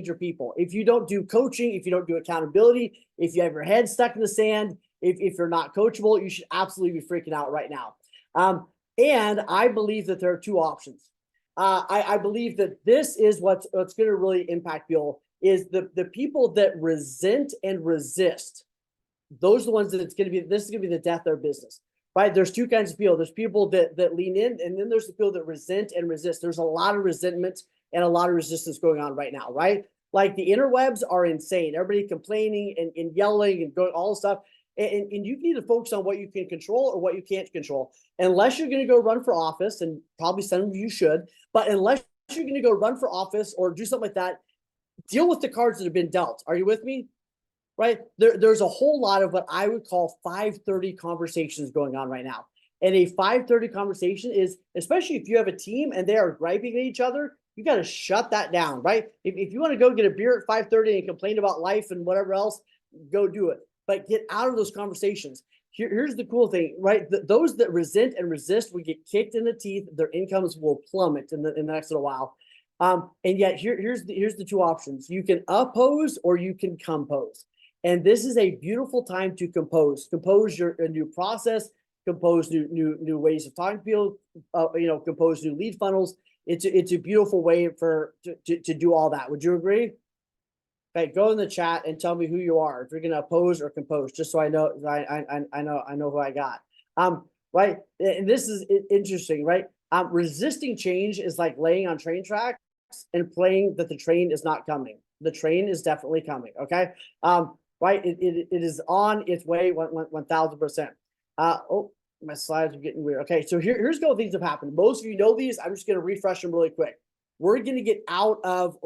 your people. If you don't do coaching, if you don't do accountability, if you have your head stuck in the sand, if you're not coachable, you should absolutely be freaking out right now. And I believe that there are two options. I believe that this is what's going to really impact people is the people that resent and resist. Those are the ones that it's going to be. This is going to be the death of their business, right? There's two kinds of people. There's people that lean in, and then there's the people that resent and resist. There's a lot of resentment and a lot of resistance going on right now, right? Like the interwebs are insane. Everybody complaining and yelling and going all this stuff. And you need to focus on what you can control or what you can't control. Unless you're going to go run for office, and probably some of you should, but unless you're going to go run for office or do something like that, deal with the cards that have been dealt. Are you with me? Right? There's a whole lot of what I would call 530 conversations going on right now. And a 530 conversation is, especially if you have a team and they are griping at each other, you got to shut that down, right? If you want to go get a beer at 530 and complain about life and whatever else, go do it. But get out of those conversations. Here's the cool thing, right? Those that resent and resist will get kicked in the teeth. Their incomes will plummet in the next little while. And yet here's the two options. You can oppose or you can compose. And this is a beautiful time to compose. Compose a new process, compose new ways of talking to people, compose new lead funnels. It's a beautiful way to do all that. Would you agree? Okay, go in the chat and tell me who you are. If you're going to oppose or compose, just so I know, I know who I got. Right, and this is interesting, right? Resisting change is like laying on train tracks and praying that the train is not coming. The train is definitely coming. Okay, right? It is on its way 1000%. Oh, my slides are getting weird. Okay, so here's how things have happened. Most of you know these. I'm just going to refresh them really quick. We're going to get out of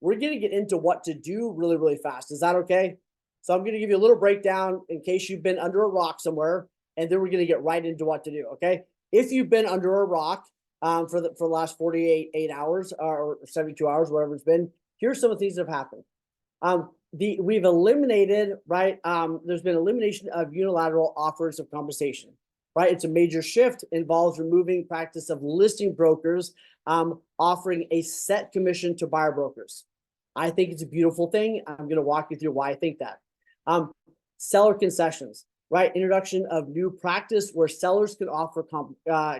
we're going to get into what to do really, really fast. Is that okay? So I'm going to give you a little breakdown in case you've been under a rock somewhere, and then we're going to get right into what to do. Okay. If you've been under a rock for the last 48 hours or 72 hours, whatever it's been, here's some of the things that have happened. We've eliminated, right? There's been elimination of unilateral offers of compensation, right? It's a major shift, involves removing practice of listing brokers offering a set commission to buyer brokers. I think it's a beautiful thing. I'm going to walk you through why I think that. Seller concessions, right? Introduction of new practice where sellers can offer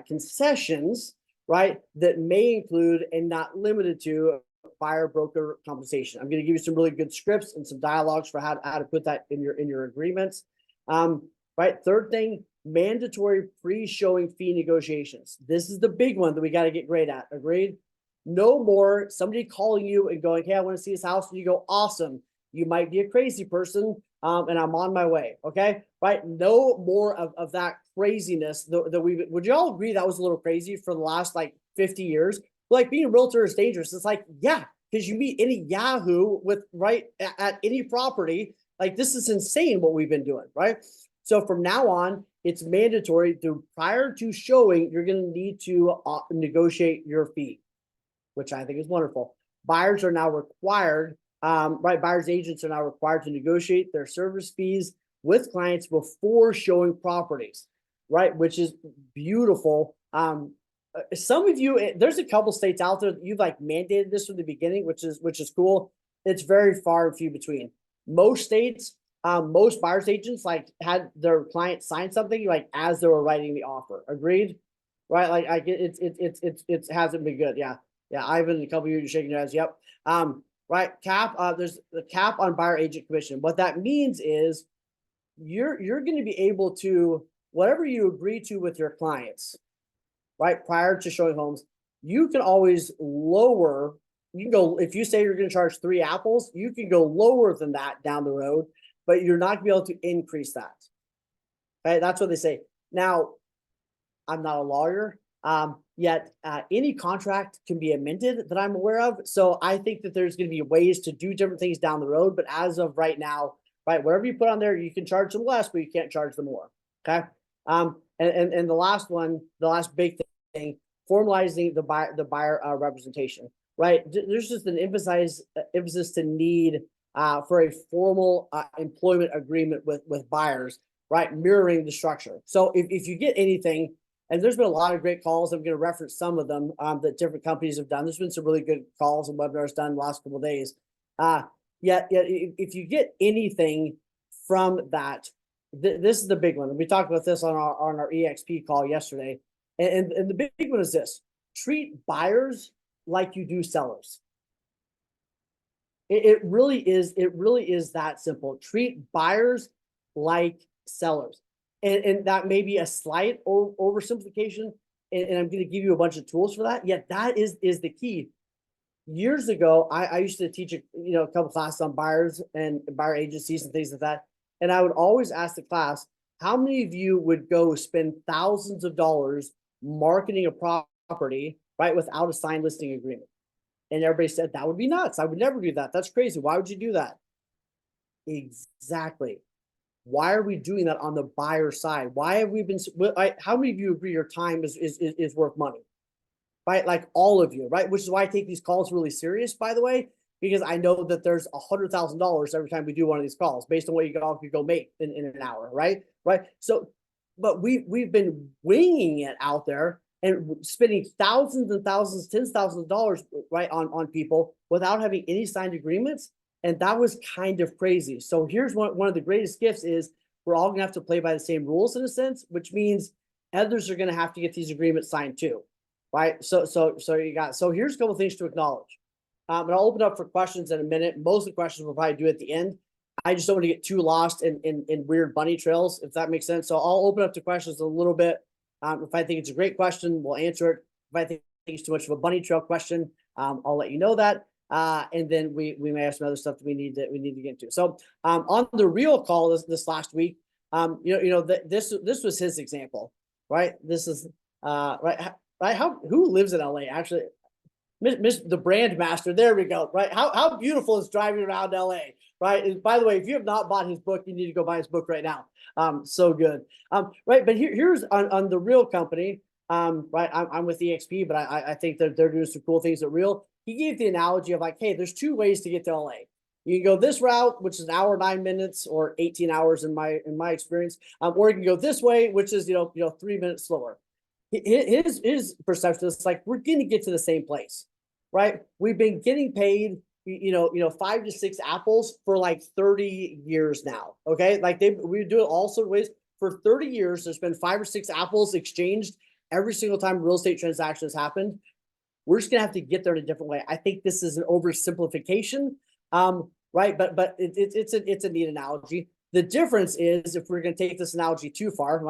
concessions, right? That may include and not limited to buyer broker compensation. I'm going to give you some really good scripts and some dialogues for how to put that in your agreements. Right. Third thing, mandatory pre-showing fee negotiations. This is the big one that we got to get great at. Agreed? No more somebody calling you and going, hey, I want to see this house. And you go, awesome. You might be a crazy person, and I'm on my way. Okay. Right. No more of that craziness that would you all agree that was a little crazy for the last 50 years? Like being a realtor is dangerous. It's like, yeah, because you meet any Yahoo with right at any property. Like this is insane what we've been doing. Right. So from now on, it's mandatory prior to showing, you're going to need to negotiate your fee, which I think is wonderful. Buyers are now required, right? Buyers agents are now required to negotiate their service fees with clients before showing properties, right? Which is beautiful. Some of you, there's a couple states out there that you've mandated this from the beginning, which is cool. It's very far and few between. Most states, most buyers agents had their clients sign something as they were writing the offer. Agreed, right? It hasn't been good. Yeah, Ivan, a couple of you shaking your heads. Yep. Right. Cap. There's the cap on buyer agent commission. What that means is you're going to be able to whatever you agree to with your clients, right? Prior to showing homes, you can always lower. You can go if you say you're going to charge 3 apples, you can go lower than that down the road. But you're not going to be able to increase that. Okay, that's what they say. Now, I'm not a lawyer, yet any contract can be amended that I'm aware of. So I think that there's going to be ways to do different things down the road. But as of right now, right, whatever you put on there, you can charge them less, but you can't charge them more. Okay. And the last one, the last big thing, formalizing the buyer representation. Right. There's just an emphasis to need. For a formal employment agreement with buyers, right? Mirroring the structure. So if you get anything, and there's been a lot of great calls, I'm going to reference some of them that different companies have done. There's been some really good calls and webinars done the last couple of days. Yeah, if you get anything from that, this is the big one. We talked about this on our EXP call yesterday. And the big one is this: treat buyers like you do sellers. It really is that simple. Treat buyers like sellers. And that may be a slight oversimplification. And I'm going to give you a bunch of tools for that. Yet that is the key. Years ago, I used to teach a couple classes on buyers and buyer agencies and things like that. And I would always ask the class, how many of you would go spend thousands of dollars marketing a property, right, without a signed listing agreement? And everybody said, that would be nuts. I would never do that. That's crazy. Why would you do that? Exactly. Why are we doing that on the buyer side? Why have we been, how many of you agree your time is worth money? Right? Like all of you, right? Which is why I take these calls really serious, by the way, because I know that there's $100,000 every time we do one of these calls based on what you could go make in an hour, right? Right. So, but we've been winging it out there and spending thousands and thousands, tens of thousands of dollars, right, on people without having any signed agreements. And that was kind of crazy. So here's one of the greatest gifts is we're all gonna have to play by the same rules in a sense, which means others are gonna have to get these agreements signed too. Right. So here's a couple of things to acknowledge. And I'll open up for questions in a minute. Most of the questions we'll probably do at the end. I just don't want to get too lost in weird bunny trails, if that makes sense. So I'll open up to questions a little bit. If I think it's a great question, we'll answer it. If I think it's too much of a bunny trail question, I'll let you know that. And then we may have some other stuff that we need to get into. So on the real call this last week, this was his example, right? This is right. Right? Who lives in LA? Actually, the brand master. There we go. Right? How beautiful is driving around LA? Right? And by the way, if you have not bought his book, you need to go buy his book right now. So good. Right. But here's on the Real company. Right. I'm with EXP, but I think that they're doing some cool things at Real. He gave the analogy of like, hey, there's two ways to get to LA. You can go this route, which is an hour, 9 minutes, or 18 hours in my experience, or you can go this way, which is 3 minutes slower. His perception is like, we're going to get to the same place, right? We've been getting paid, 5 to 6 apples for like 30 years now. Okay. Like we do it all sorts of ways for 30 years. There's been 5 or 6 apples exchanged every single time real estate transactions happened. We're just going to have to get there in a different way. I think this is an oversimplification. Right. But it's a neat analogy. The difference is, if we're going to take this analogy too far,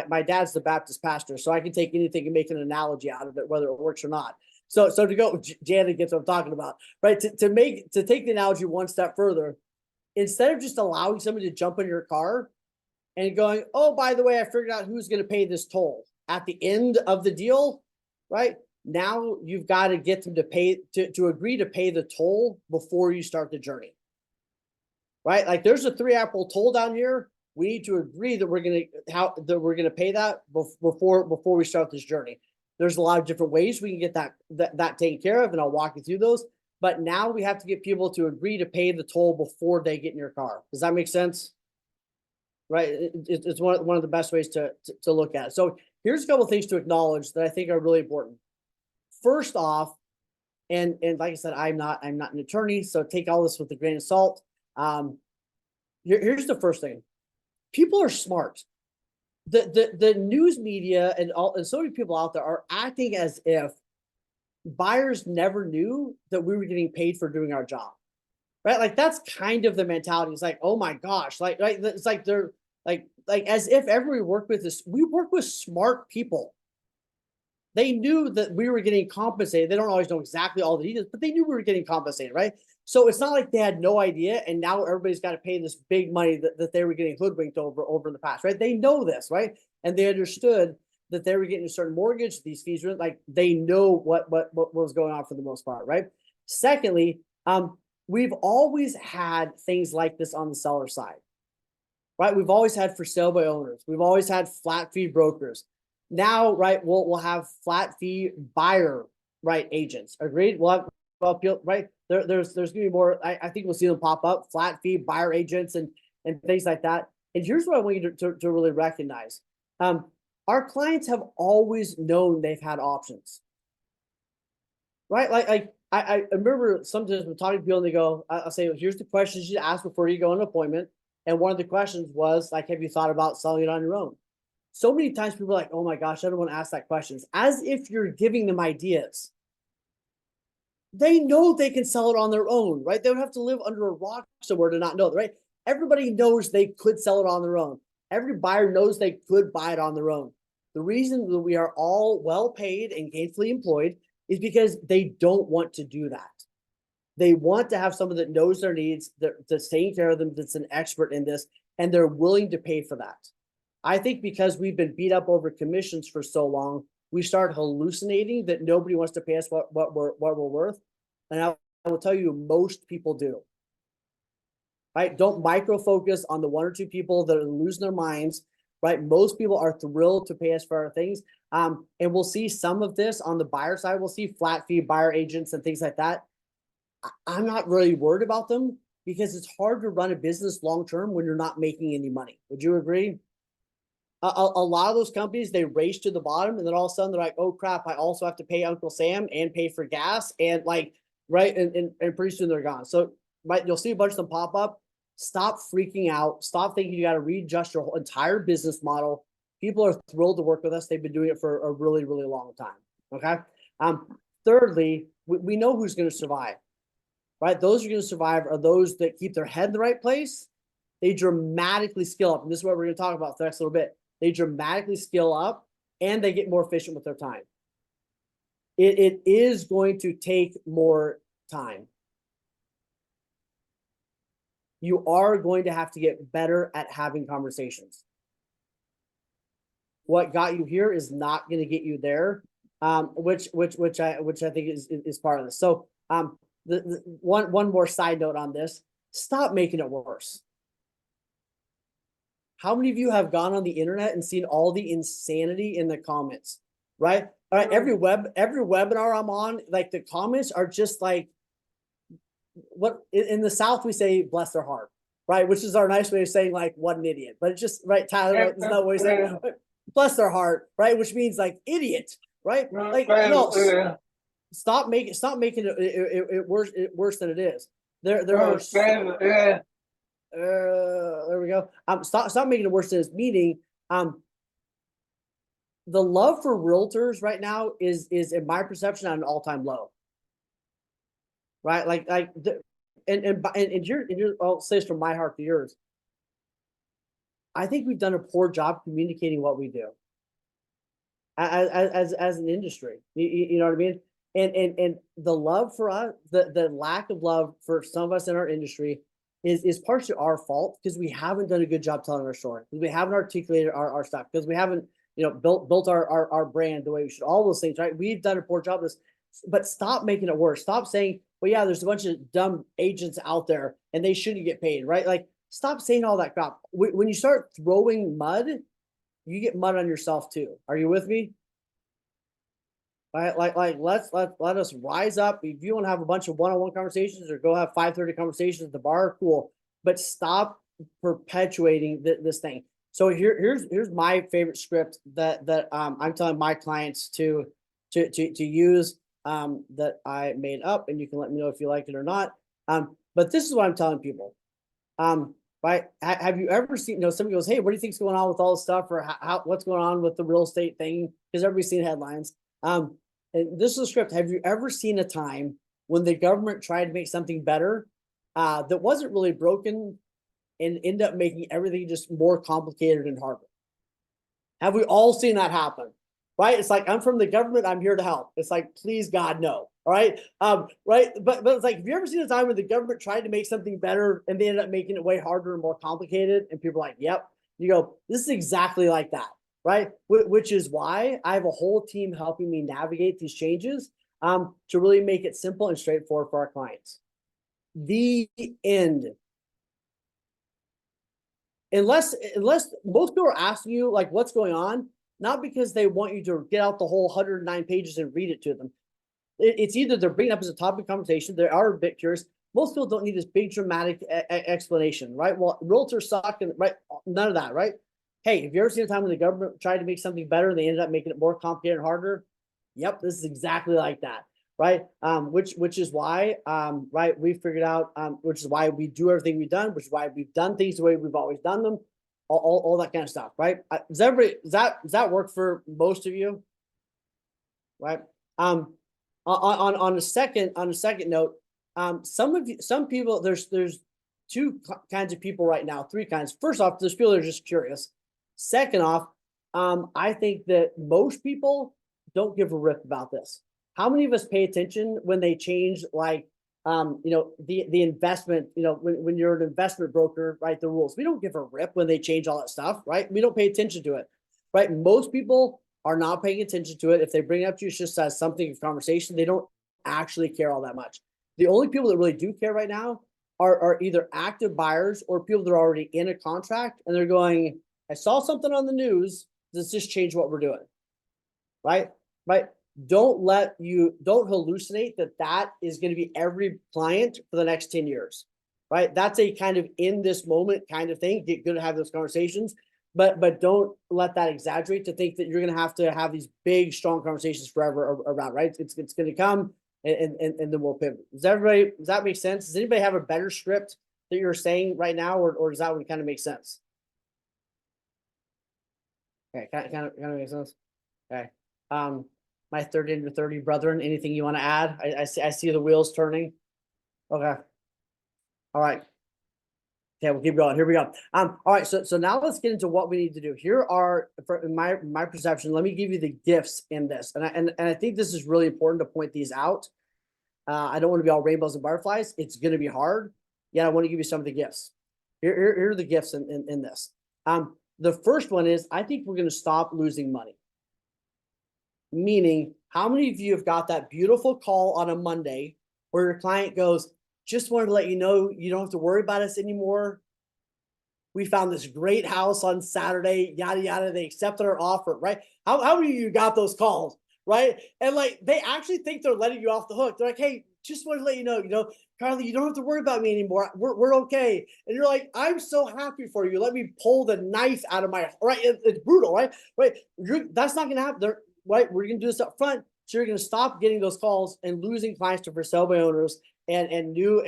my dad's the Baptist pastor, so I can take anything and make an analogy out of it, whether it works or not. So to go, Janet gets what I'm talking about, right? To take the analogy one step further, instead of just allowing somebody to jump in your car and going, oh, by the way, I figured out who's going to pay this toll at the end of the deal, right? Now you've got to get them to agree to pay the toll before you start the journey. Right, like there's a 3 apple toll down here. We need to agree that we're gonna pay that before we start this journey. There's a lot of different ways we can get that taken care of, and I'll walk you through those. But now we have to get people to agree to pay the toll before they get in your car. Does that make sense? Right, it's one of the best ways to look at it. So here's a couple of things to acknowledge that I think are really important. First off, and like I said, I'm not an attorney, so take all this with a grain of salt. Here's the first thing. People are smart. The news media and so many people out there are acting as if buyers never knew that we were getting paid for doing our job. Right? Like that's kind of the mentality. It's like, oh my gosh, like it's like they're like as if everybody we work with smart people. They knew that we were getting compensated. They don't always know exactly all the details, but they knew we were getting compensated, right? So it's not like they had no idea, and now everybody's got to pay this big money that they were getting hoodwinked over in the past, right? They know this, right? And they understood that they were getting a certain mortgage. These fees were like they know what was going on for the most part, right? Secondly, we've always had things like this on the seller side, right? We've always had for sale by owners. We've always had flat fee brokers. Now, right, we'll have flat fee buyer, right, agents. Agreed? We'll have right. There's gonna be more. I think we'll see them pop up, flat fee buyer agents and things like that. And here's what I want you to really recognize. Our clients have always known they've had options. Right? Like I remember sometimes when talking to people and they go, I'll say, here's the questions you ask before you go on an appointment. And one of the questions was like, have you thought about selling it on your own? So many times people are like, oh my gosh, I don't want to ask that questions, as if you're giving them ideas. They know they can sell it on their own, right? They would have to live under a rock somewhere to not know, right? Everybody knows they could sell it on their own. Every buyer knows they could buy it on their own. The reason that we are all well paid and gainfully employed is because they don't want to do that. They want to have someone that knows their needs, that's taking care of them, that's an expert in this, and they're willing to pay for that. I think because we've been beat up over commissions for so long, we start hallucinating that nobody wants to pay us what we're worth. And I will tell you, most people do. Right? Don't micro focus on the one or two people that are losing their minds. Right? Most people are thrilled to pay us for our things. And we'll see some of this on the buyer side. We'll see flat fee buyer agents and things like that. I'm not really worried about them because it's hard to run a business long term when you're not making any money. Would you agree? A lot of those companies, they race to the bottom and then all of a sudden they're like, oh crap, I also have to pay Uncle Sam and pay for gas and like, right, and pretty soon they're gone. So right, you'll see a bunch of them pop up. Stop freaking out. Stop thinking you got to readjust your whole entire business model. People are thrilled to work with us. They've been doing it for a really, really long time. Okay. Thirdly, we know who's going to survive. Right? Those who are going to survive are those that keep their head in the right place. They dramatically skill up. And this is what we're going to talk about for the next little bit. They dramatically skill up and they get more efficient with their time. It is going to take more time. You are going to have to get better at having conversations. What got you here is not going to get you there, which I think is part of this. So the one more side note on this: stop making it worse. How many of you have gone on the internet and seen all the insanity in the comments? Right? All right. Every webinar I'm on, like the comments are just like, what in the South we say, bless their heart, right? Which is our nice way of saying like, what an idiot. But it's just right, Tyler. Is not what we say. Bless their heart, right? Which means like idiot, right? Like no, stop making it worse than it is. There are. There we go. Stop making it worse than it's meaning. The love for realtors right now is in my perception at an all-time low. Right, and your I'll say this from my heart to yours. I think we've done a poor job communicating what we do as an industry. You know what I mean? And the love for us, the lack of love for some of us in our industry is partially our fault because we haven't done a good job telling our story, because we haven't articulated our stuff, because we haven't built our brand the way we should. All those things, right? We've done a poor job of this, but stop making it worse. Stop saying, well, yeah, there's a bunch of dumb agents out there and they shouldn't get paid, right? Like, stop saying all that crap. When you start throwing mud, you get mud on yourself too. Are you with me? Right? Let us rise up. If you want to have a bunch of one-on-one conversations or go have 5:30 conversations at the bar, cool. But stop perpetuating this thing. So here's my favorite script that I'm telling my clients to use. That I made up, and you can let me know if you like it or not. But this is what I'm telling people. Right? Have you ever seen, somebody goes, hey, what do you think's going on with all this stuff, or what's going on with the real estate thing? Because everybody's seen headlines. And this is a script. Have you ever seen a time when the government tried to make something better that wasn't really broken and end up making everything just more complicated and harder? Have we all seen that happen? Right? It's like, I'm from the government, I'm here to help. It's like, please God, no. All right. Right. But it's like, have you ever seen a time when the government tried to make something better and they ended up making it way harder and more complicated? And people are like, yep. You go, this is exactly like that. Right. Which is why I have a whole team helping me navigate these changes to really make it simple and straightforward for our clients. The end. Unless most people are asking you like, what's going on? Not because they want you to get out the whole 109 pages and read it to them. It's either they're bringing up as a topic of conversation, they are a bit curious. Most people don't need this big dramatic explanation, right? Well, realtors suck, and right, none of that, right? Hey, have you ever seen a time when the government tried to make something better and they ended up making it more complicated and harder? Yep, this is exactly like that. right? Which is why, right, we figured out, which is why we do everything we've done, which is why we've done things the way we've always done them, all that kind of stuff, right? Does that work for most of you? Right. On a second note, some people, there's two kinds of people right now, three kinds. First off, there's people that are just curious. Second off, I think that most people don't give a rip about this. How many of us pay attention when they change, like, the investment, when you're an investment broker, right? The rules, we don't give a rip when they change all that stuff, right? We don't pay attention to it, right? Most people are not paying attention to it. If they bring it up to you just as something of conversation, they don't actually care all that much. The only people that really do care right now are either active buyers or people that are already in a contract and they're going, I saw something on the news. Does this change what we're doing? Right? Don't hallucinate that is going to be every client for the next 10 years, right? That's a kind of in this moment kind of thing. Get good at having those conversations, but don't let that exaggerate to think that you're going to have these big, strong conversations forever around, right? It's going to come and then we'll pivot. Does that make sense? Does anybody have a better script that you're saying right now, or does that one kind of make sense? Okay, kind of makes sense. Okay. My 30 under 30 brethren, anything you want to add? I see the wheels turning. Okay. All right. Okay, we'll keep going. Here we go. All right. So now let's get into what we need to do. Here are, in my perception, let me give you the gifts in this. And I think this is really important to point these out. I don't want to be all rainbows and butterflies. It's going to be hard. Yet I want to give you some of the gifts. Here are the gifts in this. The first one is, I think we're going to stop losing money. Meaning, how many of you have got that beautiful call on a Monday where your client goes, just wanted to let you know you don't have to worry about us anymore. We found this great house on Saturday, yada, yada. They accepted our offer, right? How many of you got those calls, right? And like, they actually think they're letting you off the hook. They're like, hey, just wanted to let you know, Carly, you don't have to worry about me anymore. We're okay. And you're like, I'm so happy for you. Let me pull the knife out of my, right? It's brutal, right? That's not going to happen. Right, we're going to do this up front. So you're going to stop getting those calls and losing clients to for sale by owners and a new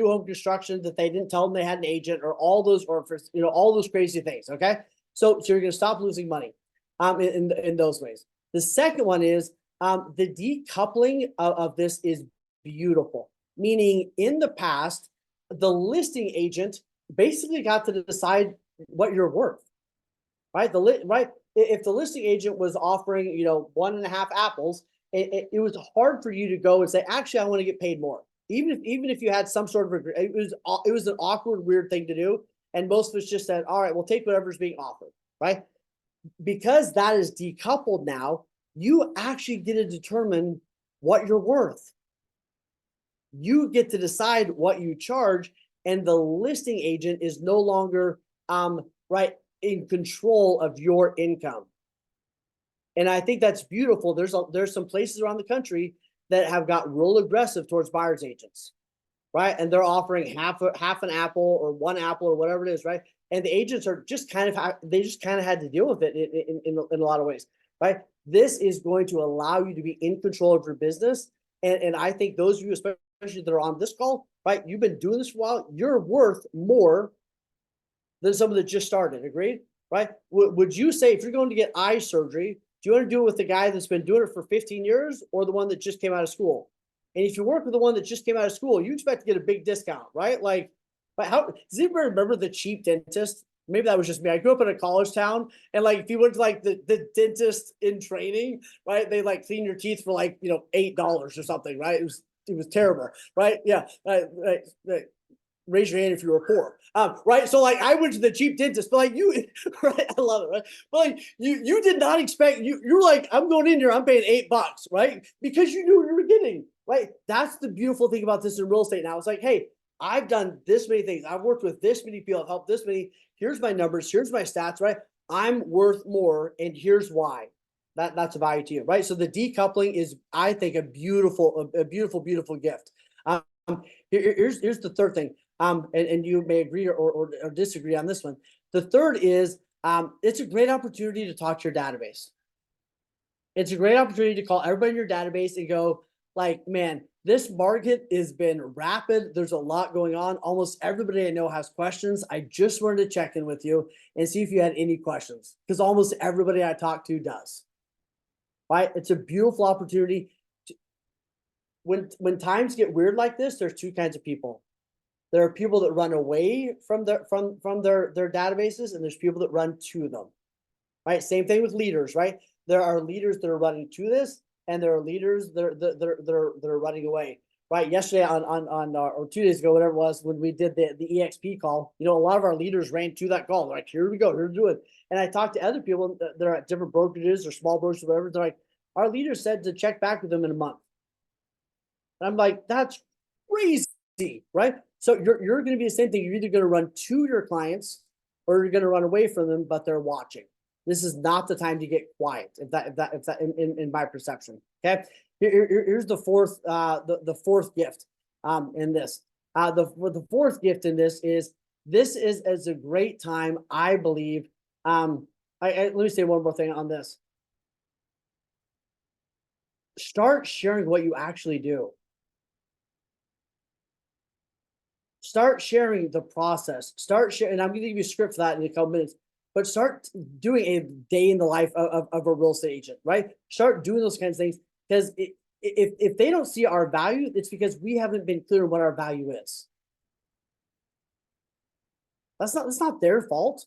home construction that they didn't tell them they had an agent, or all those, or for all those crazy things. Okay, so you're going to stop losing money in those ways. The second one is the decoupling of this is beautiful. Meaning, in the past, the listing agent basically got to decide what you're worth. Right, if the listing agent was offering 1.5 apples, it was hard for you to go and say, actually, I want to get paid more. Even if you had some sort of, it was an awkward, weird thing to do. And most of us just said, all right, we'll take whatever's being offered, right? Because that is decoupled now, you actually get to determine what you're worth. You get to decide what you charge, and the listing agent is no longer in control of your income. And I think that's beautiful. There's some places around the country that have got real aggressive towards buyer's agents, right? And they're offering half an apple or one apple or whatever it is, right? And the agents are just kind of had to deal with it in a lot of ways, right? This is going to allow you to be in control of your business. And I think those of you, especially that are on this call, right? You've been doing this for a while. You're worth more than someone that just started. Agreed? Right? Would you say, if you're going to get eye surgery, do you want to do it with the guy that's been doing it for 15 years or the one that just came out of school? And if you work with the one that just came out of school, you expect to get a big discount, right? Like, how does anybody remember the cheap dentist? Maybe that was just me. I grew up in a college town, and like, if you went to like the dentist in training, right, they like clean your teeth for like $8 or something, right? It was terrible, right? Yeah, right. Raise your hand if you were poor, right? So like, I went to the cheap dentist, but like you, right? I love it, right? But like, you did not expect, you're like, I'm going in here, I'm paying $8, right? Because you knew what you were getting, right? That's the beautiful thing about this in real estate now. It's like, hey, I've done this many things. I've worked with this many people. I've helped this many. Here's my numbers. Here's my stats, right? I'm worth more, and here's why. That's a value to you, right? So the decoupling is, I think, a beautiful gift. Here's the third thing. And you may agree or disagree on this one. The third is, it's a great opportunity to talk to your database. It's a great opportunity to call everybody in your database and go, like, man, this market has been rapid. There's a lot going on. Almost everybody I know has questions. I just wanted to check in with you and see if you had any questions, because almost everybody I talk to does. Right? It's a beautiful opportunity. When times get weird like this, there's two kinds of people. There are people that run away from their databases, and there's people that run to them. Right? Same thing with leaders, right? There are leaders that are running to this, and there are leaders that are running away. Right? Yesterday or 2 days ago, whatever it was, when we did the EXP call, a lot of our leaders ran to that call. They're like, here we go, here's do it. And I talked to other people that are at different brokerages or small brokerages, whatever. They're like, our leader said to check back with them in a month. And I'm like, that's crazy, right? So you're going to be the same thing. You're either going to run to your clients or you're going to run away from them, but they're watching. This is not the time to get quiet. If that in my perception. Okay. Here's the fourth the fourth gift in this. The fourth gift in this is a great time, I believe. Let me say one more thing on this. Start sharing what you actually do. Start sharing the process. Start sharing, and I'm going to give you a script for that in a couple minutes. But start doing a day in the life of a real estate agent, right? Start doing those kinds of things, because if they don't see our value, it's because we haven't been clear on what our value is. That's not their fault.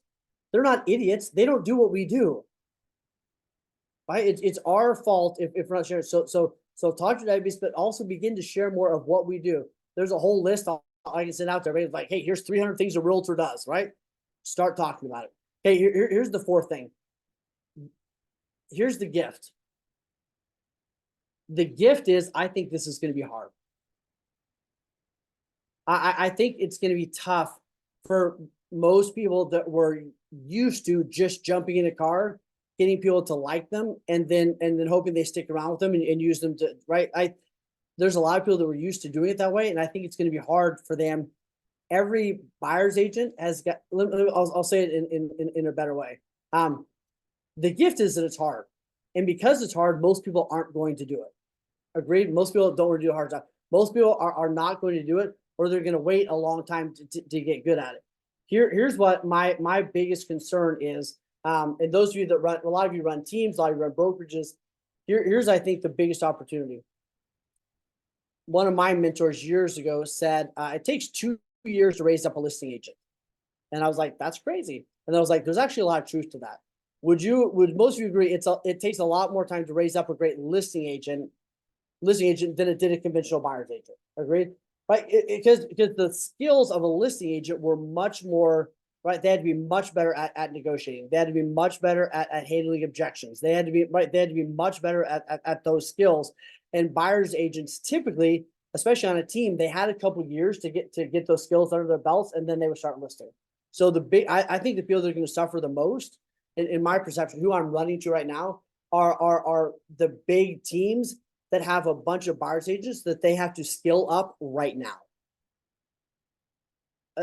They're not idiots. They don't do what we do. Right? It's our fault if we're not sharing. So talk to your database, but also begin to share more of what we do. There's a whole list I can send out to everybody. Like, hey, here's 300 things a realtor does, right? Start talking about it. Okay, here's the fourth thing. Here's the gift. The gift is, I think this is going to be hard. I think it's going to be tough for most people that were used to just jumping in a car, getting people to like them, and then hoping they stick around with them and use them to, right? There's a lot of people that were used to doing it that way, and I think it's going to be hard for them. Every buyer's agent has got, I'll say it in a better way. The gift is that it's hard. And because it's hard, most people aren't going to do it. Agreed? Most people don't want to do a hard job. Most people are not going to do it, or they're going to wait a long time to get good at it. Here's what my biggest concern is. And those of you that run, a lot of you run teams, a lot of you run brokerages. Here's, I think, the biggest opportunity. One of my mentors years ago said, it takes 2 years to raise up a listing agent. And I was like, that's crazy. And I was like, there's actually a lot of truth to that. Would most of you agree it takes a lot more time to raise up a great listing agent than it did a conventional buyer's agent? Agreed? Right? Because the skills of a listing agent were much more, right? They had to be much better at negotiating. They had to be much better at handling objections. They had to be much better at those skills. And buyer's agents typically, especially on a team, they had a couple years to get those skills under their belts, and then they would start listing. So I think the people that are going to suffer the most, in my perception, who I'm running to right now, are the big teams that have a bunch of buyer's agents that they have to skill up right now.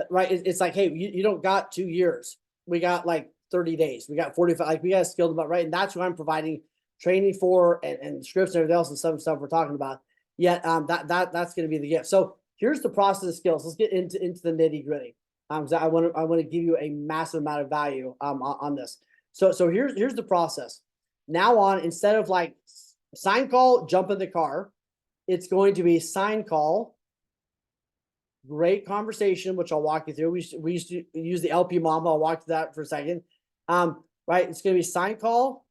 Right? It's like, hey, you don't got 2 years. We got like 30 days. We got 45. Like, we got to skill them up, right? And that's what I'm providing training for, and scripts and everything else, and some stuff we're talking about. Yet that's going to be the gift. So here's the process of skills. Let's get into the nitty gritty. I want to give you a massive amount of value on this. So here's the process. Now on, instead of like sign call, jump in the car, it's going to be sign call, great conversation, which I'll walk you through. We used to use the LP model. I'll walk through that for a second. Right, it's going to be sign call,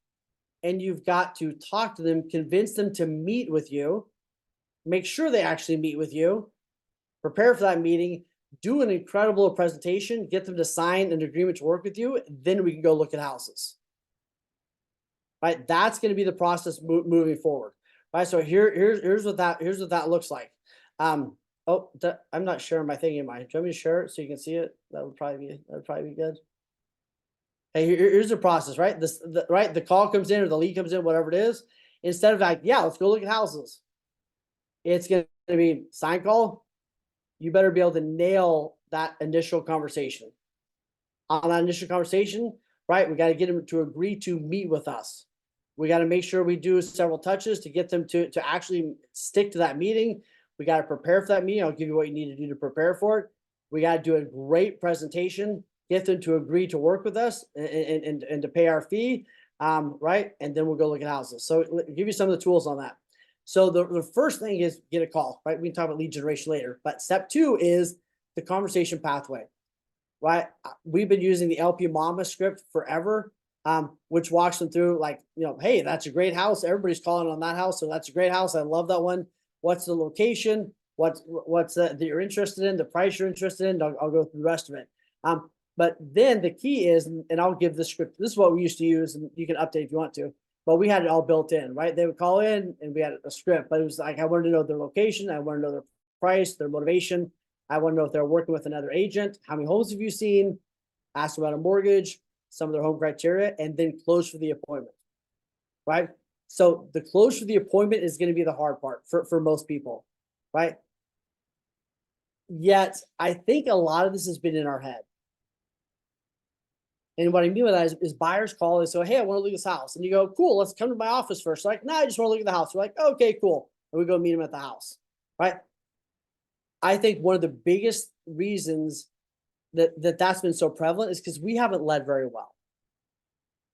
and you've got to talk to them, convince them to meet with you, make sure they actually meet with you, prepare for that meeting, do an incredible presentation, get them to sign an agreement to work with you, then we can go look at houses. Right, that's going to be the process moving forward. Right, so here's what that looks like. I'm not sharing my thing in mine. Do you want me to share it so you can see it? That would probably be good. Hey, here's the process, right? The call comes in, or the lead comes in, whatever it is. Instead of like, yeah, let's go look at houses, it's going to be sign call. You better be able to nail that initial conversation. On that initial conversation, right? We got to get them to agree to meet with us. We got to make sure we do several touches to get them to actually stick to that meeting. We got to prepare for that meeting. I'll give you what you need to do to prepare for it. We got to do a great presentation, get them to agree to work with us and to pay our fee, right? And then we'll go look at houses. So I'll give you some of the tools on that. So the first thing is get a call, right? We can talk about lead generation later, but step 2 is the conversation pathway, right? We've been using the LP Mama script forever, which walks them through like, hey, that's a great house. Everybody's calling on that house. So that's a great house. I love that one. What's the location? What's that you're interested in? The price you're interested in? I'll go through the rest of it. But then the key is, and I'll give the script. This is what we used to use, and you can update if you want to. But we had it all built in, right? They would call in, and we had a script. But it was like I wanted to know their location, I wanted to know their price, their motivation. I want to know if they're working with another agent. How many homes have you seen? Ask about a mortgage, some of their home criteria, and then close for the appointment, right? So the close for the appointment is going to be the hard part for most people, right? Yet I think a lot of this has been in our head. And what I mean by that is buyers call and say, hey, I want to look at this house. And you go, cool, let's come to my office first. They're like, no, I just want to look at the house. We're like, okay, cool. And we go meet them at the house, right? I think one of the biggest reasons that's been so prevalent is because we haven't led very well.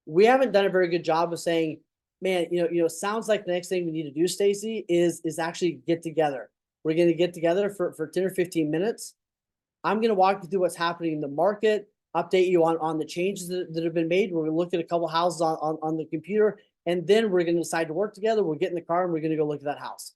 We haven't done a very good job of saying, man, sounds like the next thing we need to do, Stacy, is actually get together. We're going to get together for 10 or 15 minutes. I'm going to walk you through what's happening in the market, update you on the changes that have been made. We're going to look at a couple houses on the computer, and then we're going to decide to work together. We'll get in the car and we're going to go look at that house,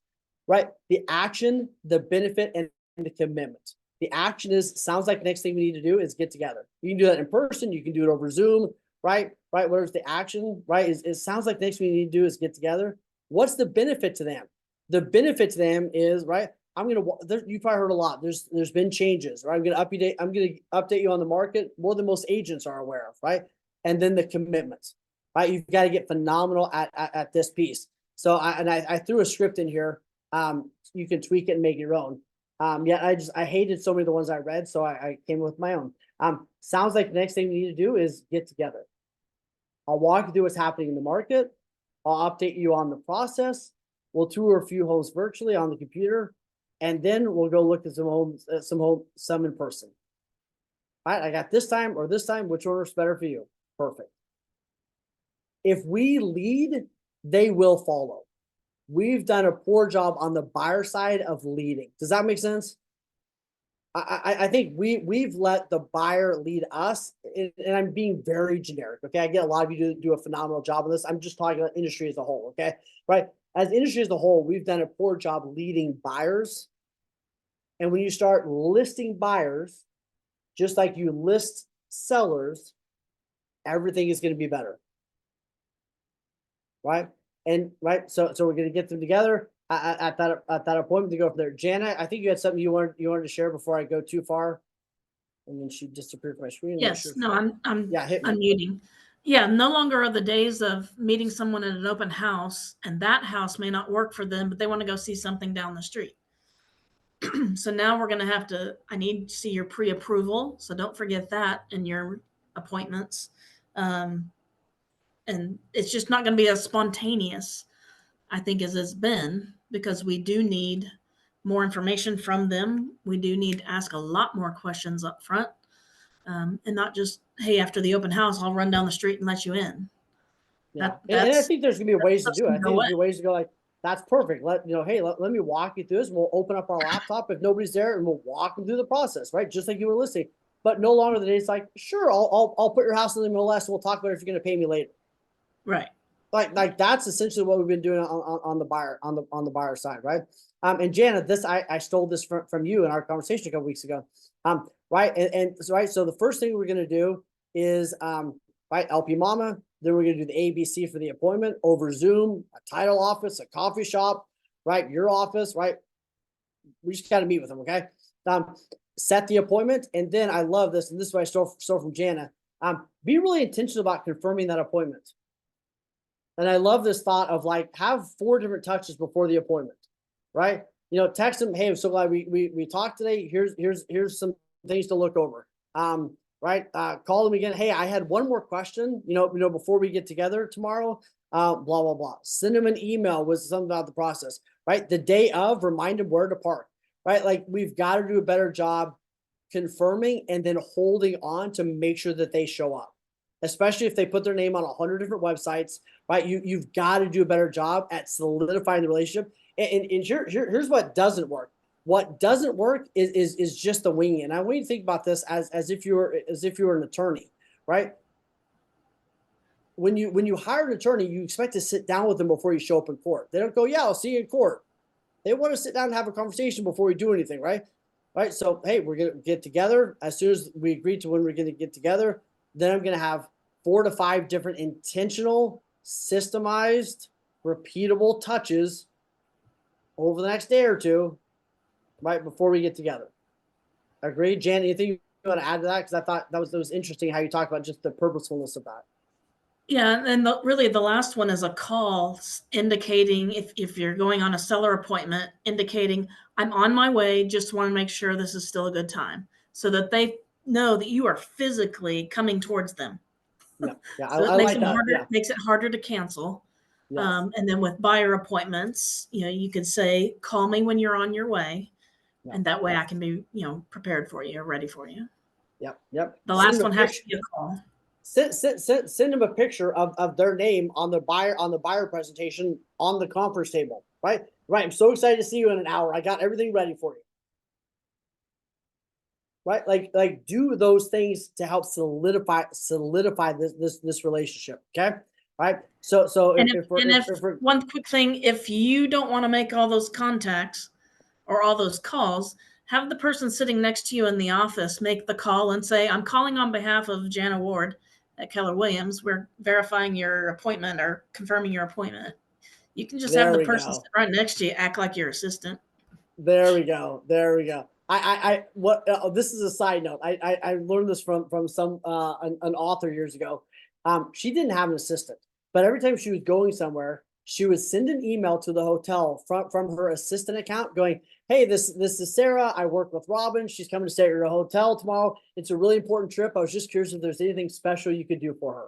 right? The action, the benefit, and the commitment. The action sounds like the next thing we need to do is get together. You can do that in person. You can do it over Zoom, right? Where's the action, right? It sounds like the next thing we need to do is get together. What's the benefit to them? The benefit to them is, right? You probably heard a lot. There's been changes, right? I'm going to update you on the market more than most agents are aware of, right? And then the commitments, right? You've got to get phenomenal at this piece. So I threw a script in here. You can tweak it and make your own. I hated so many of the ones I read, so I came with my own. Sounds like the next thing we need to do is get together. I'll walk you through what's happening in the market. I'll update you on the process. We'll tour a few homes virtually on the computer, and then we'll go look at some homes, some in person. All right, I got this time or this time. Which one works better for you? Perfect. If we lead, they will follow. We've done a poor job on the buyer side of leading. Does that make sense? I think we've let the buyer lead us, and I'm being very generic. Okay, I get a lot of you do a phenomenal job on this. I'm just talking about industry as a whole. Okay, right? As industry as a whole, we've done a poor job leading buyers. And when you start listing buyers, just like you list sellers, everything is going to be better, right? And right, so we're going to get them together at that appointment to go from there. Jana, I think you had something you wanted to share before I go too far, and then she disappeared from my screen. Yes, no, I'm hit me. unmuting. Yeah, no longer are the days of meeting someone at an open house, and that house may not work for them, but they want to go see something down the street. So now we're going to I need to see your pre-approval. So don't forget that in your appointments. And it's just not going to be as spontaneous, I think, as it's been, because we do need more information from them. We do need to ask a lot more questions up front, and not just, hey, after the open house, I'll run down the street and let you in. Yeah, and I think there's going to be ways to do it. I think there's going to be ways to go like, that's perfect. Hey, let me walk you through this. We'll open up our laptop if nobody's there, and we'll walk them through the process, right? Just like you were listening. But no longer the day it's like, sure, I'll put your house in the MLS, and we'll talk about it if you're going to pay me later. Right. Like that's essentially what we've been doing on the buyer side, right? And Jana, I stole this from you in our conversation a couple weeks ago, right? And so the first thing we're going to do is right, LP Mama. Then we're going to do the ABC for the appointment over Zoom, a title office, a coffee shop, right? Your office, right? We just got to meet with them, okay? Set the appointment, and then I love this, and this is what I stole from Jana. Be really intentional about confirming that appointment. And I love this thought of like, have 4 different touches before the appointment, right? Text them, hey, I'm so glad we talked today. Here's some things to look over. Right? Call them again. Hey, I had one more question, before we get together tomorrow. blah, blah, blah. Send them an email with something about the process, right? The day of, remind them where to park, right? Like we've got to do a better job confirming and then holding on to make sure that they show up, especially if they put their name on 100 different websites, right? You've got to do a better job at solidifying the relationship. And here's what doesn't work. What doesn't work is just the winging. And I want you to think about this as if you were an attorney, right? When you hire an attorney, you expect to sit down with them before you show up in court. They don't go, yeah, I'll see you in court. They want to sit down and have a conversation before we do anything, right? Right. So, hey, we're going to get together. As soon as we agree to when we're going to get together, then I'm going to have 4 to 5 different intentional, systemized, repeatable touches over the next day or two, right before we get together. Agreed? Jan, anything you want to add to that? Because I thought that was interesting how you talked about just the purposefulness of that. Yeah, and really the last one is a call indicating if you're going on a seller appointment, indicating I'm on my way, just want to make sure this is still a good time, so that they know that you are physically coming towards them. Yeah, yeah, So I it makes like it that. harder, Yeah. makes it harder to cancel. Yes. And then with buyer appointments, you could say, call me when you're on your way. Yeah. And that way I can be, prepared for you or ready for you. Yep. Yep. The last one has to be a call. Send them a picture of their name on the buyer presentation on the conference table. Right. I'm so excited to see you in an hour. I got everything ready for you. Right. Like do those things to help solidify this relationship. Okay. Right. So one quick thing, if you don't want to make all those contacts or all those calls, have the person sitting next to you in the office make the call and say, I'm calling on behalf of Jana Ward at Keller Williams. We're verifying your appointment or confirming your appointment. You can just have the person sit right next to you, act like your assistant. There we go. This is a side note. I learned this from some an author years ago. She didn't have an assistant, but every time she was going somewhere, she would send an email to the hotel from her assistant account going, hey, this is Sarah. I work with Robin. She's coming to stay at your hotel tomorrow. It's a really important trip. I was just curious if there's anything special you could do for her.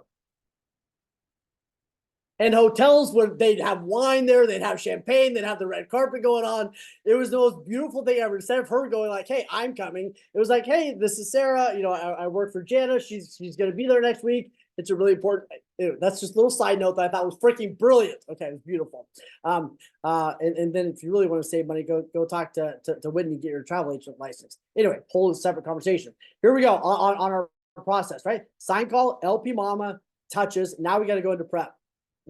And hotels, they'd have wine there, they'd have champagne, they'd have the red carpet going on. It was the most beautiful thing ever. Instead of her going like, hey, I'm coming, it was like, hey, this is Sarah. I work for Jana. She's going to be there next week. It's a really important. That's just a little side note that I thought was freaking brilliant. Okay, it was beautiful. And then if you really want to save money, go talk to Whitney, get your travel agent license. Anyway, whole separate conversation. Here we go on our process, right? Sign call, LP mama, touches. Now we got to go into prep.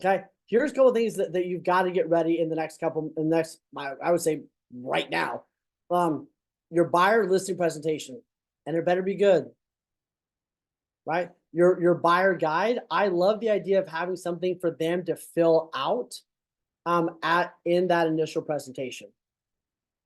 Okay, here's a couple of things that you've got to get ready in the next I would say right now. Your buyer listing presentation, and it better be good. Right? Your buyer guide. I love the idea of having something for them to fill out in that initial presentation.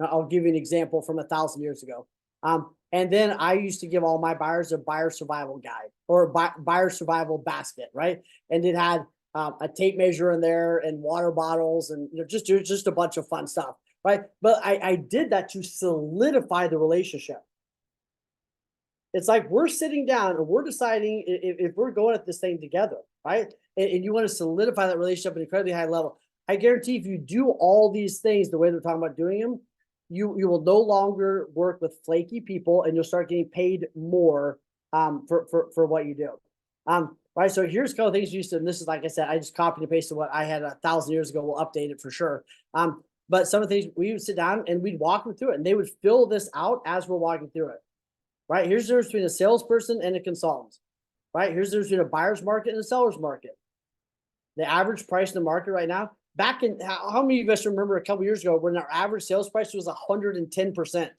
Now, I'll give you an example from 1,000 years ago. And then I used to give all my buyers a buyer survival guide or buyer survival basket, right? And it had a tape measure in there and water bottles and just a bunch of fun stuff, right? But I did that to solidify the relationship. It's like we're sitting down and we're deciding if we're going at this thing together, right? And you want to solidify that relationship at an incredibly high level. I guarantee if you do all these things the way they're talking about doing them, you will no longer work with flaky people and you'll start getting paid more for what you do. Right. So here's a couple of things you used to, and this is, like I said, I just copied and pasted what I had 1,000 years ago. We'll update it for sure. But some of the things we would sit down and we'd walk them through it and they would fill this out as we're walking through it. Right. Here's the difference between a salesperson and a consultant. Right. Here's the difference between a buyer's market and a seller's market. The average price in the market right now, back in, how many of us remember a couple of years ago when our average sales price was 110%?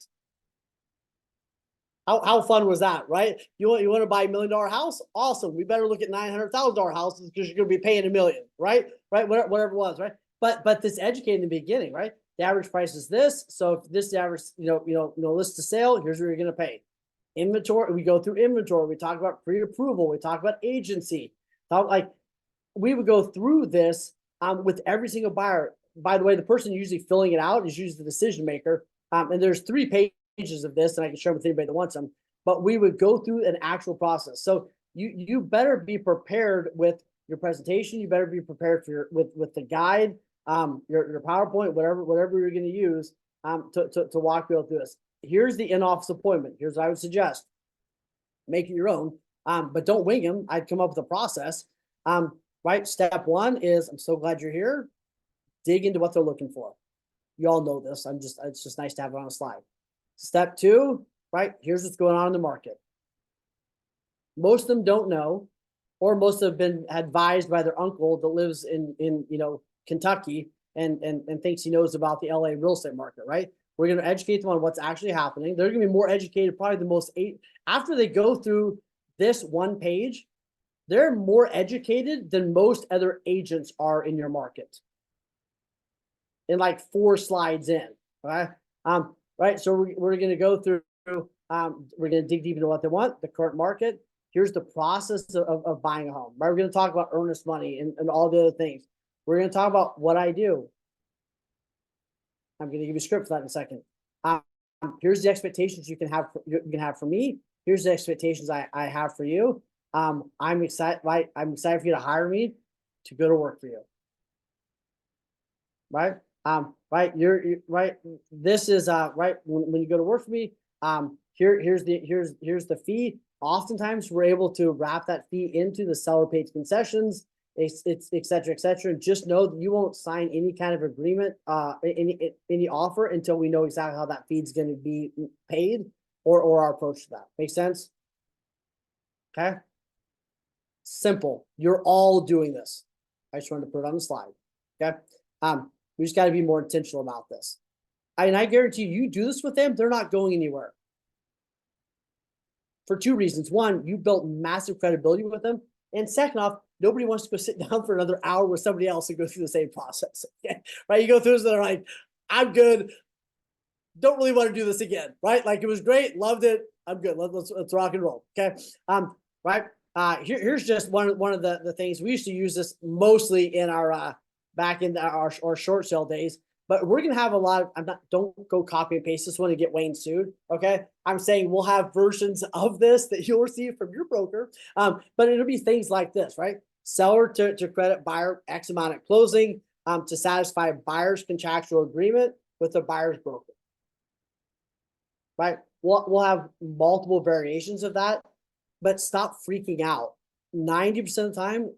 How fun was that, right? You want to buy $1 million house? Awesome. We better look at $900,000 houses because you're going to be paying $1 million, right? Right, whatever it was, right? But this educated in the beginning, right? The average price is this. So if this is the average, list to sale, here's what you're going to pay. Inventory. We go through inventory. We talk about pre-approval. We talk about agency. We would go through this with every single buyer. By the way, the person usually filling it out is usually the decision maker. And there's 3 pages of this, and I can share with anybody that wants them. But we would go through an actual process. So you better be prepared with your presentation, you better be prepared for with the guide, your PowerPoint, whatever you're going to use, to walk you through this. Here's the in-office appointment. Here's what I would suggest. Make it your own, but don't wing them. I'd come up with a process. Right. Step one is, I'm so glad you're here. Dig into what they're looking for. You all know this. It's just nice to have it on a slide. Step two, right? Here's what's going on in the market. Most of them don't know, or most have been advised by their uncle that lives in Kentucky and thinks he knows about the LA real estate market, right? We're going to educate them on what's actually happening. They're going to be more educated, probably the most after they go through this one page, they're more educated than most other agents are in your market. In like 4 slides in, right? Right. So we're going to go through. We're going to dig deep into what they want, the current market. Here's the process of buying a home. Right. We're going to talk about earnest money and all the other things. We're going to talk about what I do. I'm going to give you a script for that in a second. Here's the expectations you can have for me. Here's the expectations I have for you. I'm excited. Right. I'm excited for you to hire me to go to work for you. Right. Right. You're right. This is right. When you go to work for me, here's the fee. Oftentimes we're able to wrap that fee into the seller paid concessions, it's et cetera, et cetera. And just know that you won't sign any kind of agreement, any offer until we know exactly how that fee's going to be paid or our approach to that. Make sense? Okay. Simple. You're all doing this. I just wanted to put it on the slide. Okay. We just got to be more intentional about this. And I guarantee you do this with them, they're not going anywhere. For 2 reasons. One, you built massive credibility with them. And second off, nobody wants to go sit down for another hour with somebody else and go through the same process. Okay? Right? You go through this and they're like, I'm good. Don't really want to do this again. Right? Like, it was great. Loved it. I'm good. Let's rock and roll. Okay. Right. Here's just one of the things. We used to use this mostly in our back in our short sale days, but we're going to have a lot of, don't go copy and paste this one and get Wayne sued. Okay. I'm saying we'll have versions of this that you'll receive from your broker. But it'll be things like this, right? Seller to credit buyer X amount at closing, to satisfy buyer's contractual agreement with the buyer's broker. Right. We'll have multiple variations of that, but stop freaking out. 90% of the time,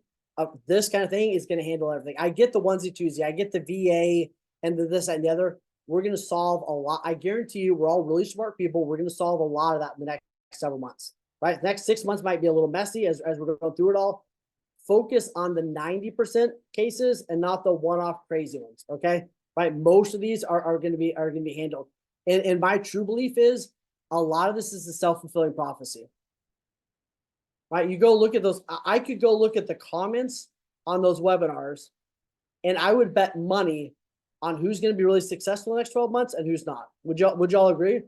this kind of thing is going to handle everything. I get the onesie twosie, I get the VA and the this and the other. We're going to solve a lot. I guarantee you, we're all really smart people. We're going to solve a lot of that in the next several months. Right? The next 6 months might be a little messy as we're going through it all. Focus on the 90% cases and not the one-off crazy ones. Okay. Right. Most of these are going to be handled. And my true belief is a lot of this is a self-fulfilling prophecy. Right. You go look at those. I could go look at the comments on those webinars and I would bet money on who's going to be really successful in the next 12 months and who's not. Would y'all agree?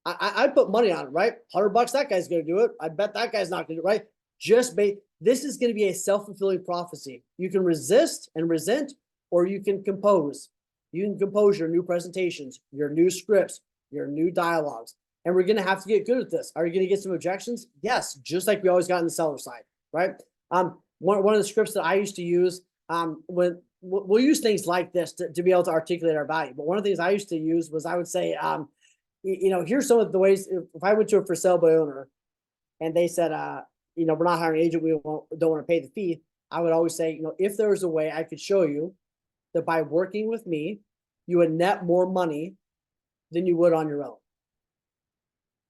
I'd put money on it, right? $100, that guy's going to do it. I bet that guy's not going to do it, right? This is going to be a self-fulfilling prophecy. You can resist and resent, or you can compose. You can compose your new presentations, your new scripts, your new dialogues. And we're going to have to get good at this. Are you going to get some objections? Yes, just like we always got on the seller side, right? One of the scripts that I used to use, when we'll use things like this to be able to articulate our value. But one of the things I used to use was I would say, here's some of the ways. If I went to a for sale by owner and they said, we're not hiring an agent, we don't want to pay the fee. I would always say, if there was a way I could show you that by working with me, you would net more money than you would on your own.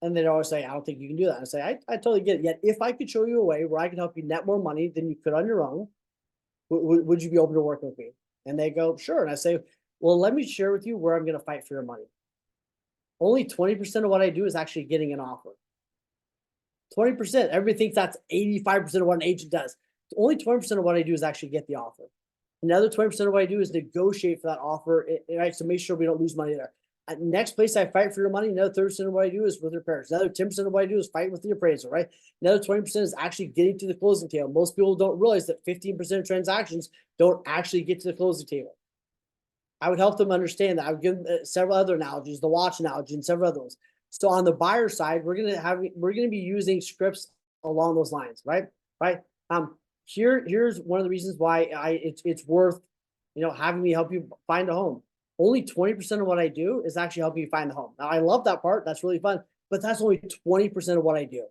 And they'd always say, I don't think you can do that. I say, I totally get it. Yet if I could show you a way where I can help you net more money than you could on your own, would you be open to working with me? And they go, sure. And I say, well, let me share with you where I'm going to fight for your money. Only 20% of what I do is actually getting an offer. 20%. Everybody thinks that's 85% of what an agent does. Only 20% of what I do is actually get the offer. Another 20% of what I do is negotiate for that offer, right? So make sure we don't lose money there. Next place I fight for your money, another 30% of what I do is with repairs. Another 10% of what I do is fight with the appraisal, right? Another 20% is actually getting to the closing table. Most people don't realize that 15% of transactions don't actually get to the closing table. I would help them understand that. I would give them several other analogies, the watch analogy and several other ones. So on the buyer side, we're going to be using scripts along those lines, right? here's one of the reasons why it's worth, having me help you find a home. Only 20% of what I do is actually helping you find the home. Now, I love that part. That's really fun, but that's only 20% of what I do.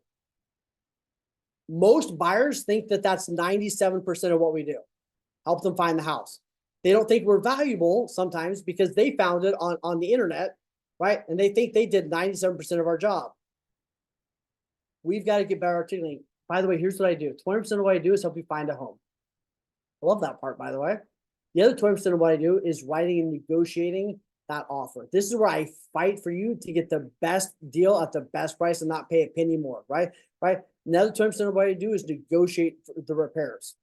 Most buyers think that that's 97% of what we do. Help them find the house. They don't think we're valuable sometimes because they found it on the internet, right? And they think they did 97% of our job. We've got to get better articulating. By the way, here's what I do. 20% of what I do is help you find a home. I love that part, by the way. The other 20% of what I do is writing and negotiating that offer. This is where I fight for you to get the best deal at the best price and not pay a penny more, right? Another 20% of what I do is negotiate the repairs.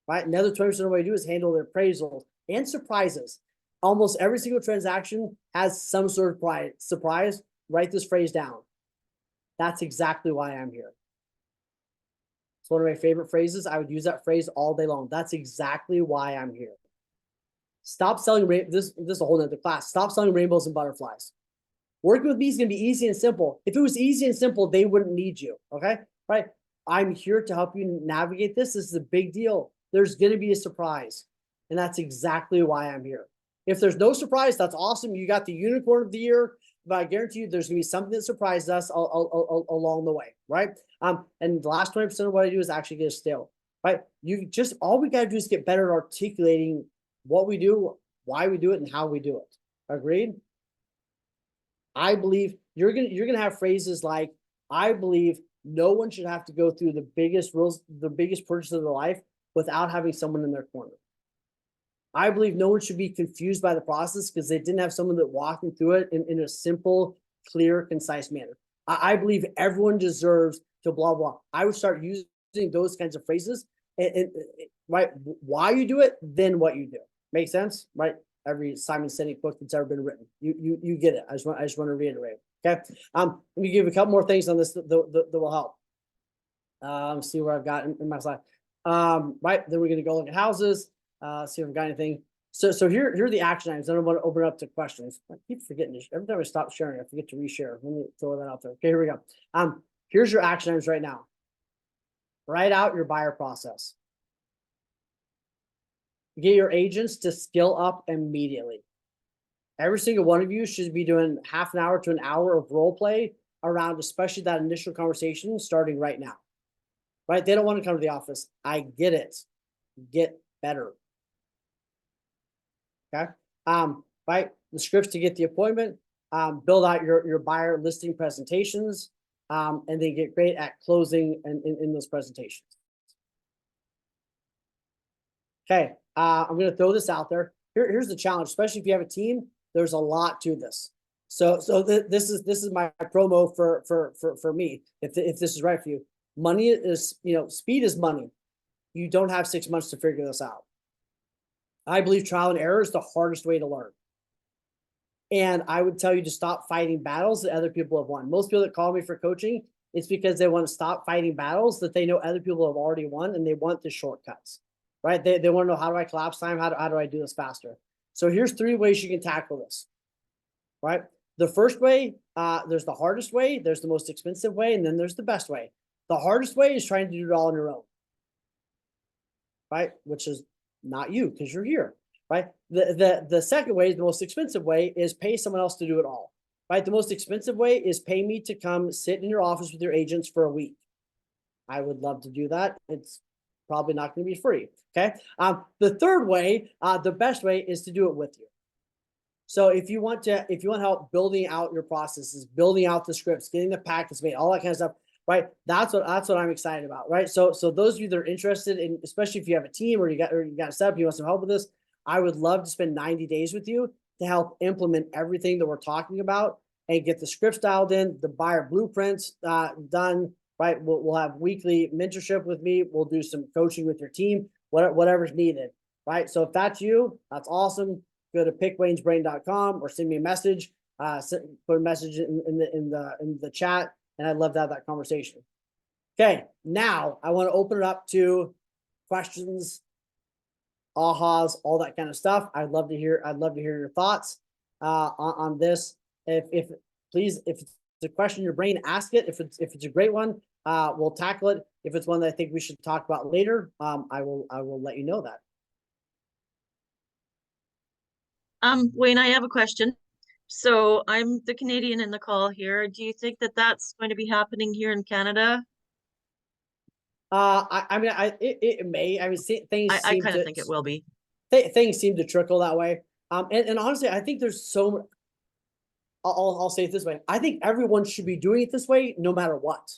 Right? Another 20% of what I do is handle the appraisals and surprises. Almost every single transaction has some sort of surprise. Write this phrase down. That's exactly why I'm here. It's one of my favorite phrases. I would use that phrase all day long. That's exactly why I'm here. Stop selling this is a whole nother class. Stop selling rainbows and butterflies. Working with me is going to be easy and simple. If it was easy and simple, they wouldn't need you. Okay, right? I'm here to help you navigate this. This is a big deal. There's going to be a surprise, and that's exactly why I'm here. If there's no surprise, that's awesome. You got the unicorn of the year, but I guarantee you there's going to be something that surprises us along the way, right? And the last 20% of what I do is actually get a steal, right? All we got to do is get better at articulating what we do, why we do it, and how we do it. Agreed? I believe you're gonna have phrases like, I believe no one should have to go through the biggest purchase of their life without having someone in their corner. I believe no one should be confused by the process because they didn't have someone that walked them through it in a simple, clear, concise manner. I believe everyone deserves to blah, blah. I would start using those kinds of phrases and right, why you do it, then what you do. Make sense? Right? Every Simon Sinek book that's ever been written. You get it. I just want to reiterate. Okay. Let me give you a couple more things on this that will help. See where I've got in my slide. Right. Then we're going to go look at houses. See if I've got anything. So here are the action items. Then I want to open it up to questions. I keep forgetting this. Every time I stop sharing, I forget to reshare. Let me throw that out there. Okay, here we go. Here's your action items right now. Write out your buyer process. Get your agents to skill up immediately. Every single one of you should be doing half an hour to an hour of role play around, especially that initial conversation starting right now. Right? They don't want to come to the office. I get it. Get better. Okay. Right. The scripts to get the appointment, build out your buyer listing presentations, and then get great at closing in those presentations. Okay. I'm going to throw this out there. Here's the challenge, especially if you have a team. There's a lot to this. So this is my promo for me. If this is right for you, money is, speed is money. You don't have 6 months to figure this out. I believe trial and error is the hardest way to learn. And I would tell you to stop fighting battles that other people have won. Most people that call me for coaching, it's because they want to stop fighting battles that they know other people have already won, and they want the shortcuts. Right? They want to know, how do I collapse time? How do I do this faster? So here's 3 ways you can tackle this. Right? The first way, there's the hardest way, there's the most expensive way, and then there's the best way. The hardest way is trying to do it all on your own. Right? Which is not you, because you're here. Right? The second way, the most expensive way, is pay someone else to do it all. Right? The most expensive way is pay me to come sit in your office with your agents for a week. I would love to do that. It's probably not going to be free. Okay. The third way, the best way, is to do it with you. So if you want help building out your processes, building out the scripts, getting the packets made, all that kind of stuff, right? That's what I'm excited about, right? So those of you that are interested in, especially if you have a team or you got a setup, you want some help with this, I would love to spend 90 days with you to help implement everything that we're talking about and get the scripts dialed in, the buyer blueprints done. Right, we'll have weekly mentorship with me. We'll do some coaching with your team, whatever's needed. Right, so if that's you, that's awesome. Go to pickwaynesbrain.com or send me a message. Put a message in the chat, and I'd love to have that conversation. Okay, now I want to open it up to questions, ahas, all that kind of stuff. I'd love to hear your thoughts on this. If a question in your brain, ask it. If it's a great one, we'll tackle it. If it's one that I think we should talk about later, I will let you know that. Wayne, I have a question. So I'm the Canadian in the call here. Do you think that that's going to be happening here in Canada? I mean, it may. I mean, things I seem kind to of think it will be. things seem to trickle that way. And honestly, I think there's so. I'll say it this way. I think everyone should be doing it this way, no matter what.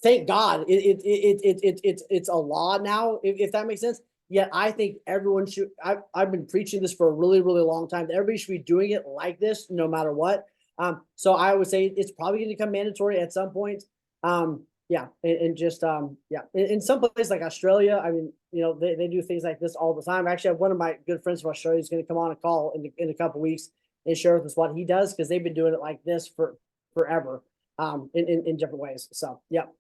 Thank God, it's a law now, if that makes sense. Yet I think everyone should. I've been preaching this for a really long time. Everybody should be doing it like this, no matter what. So I would say it's probably going to become mandatory at some point. Yeah, and just yeah, in some places like Australia, I mean, you know, they do things like this all the time. Actually, I have one of my good friends from Australia who's going to come on a call in a couple weeks and share with us what he does, because they've been doing it like this for forever, in different ways. So yep.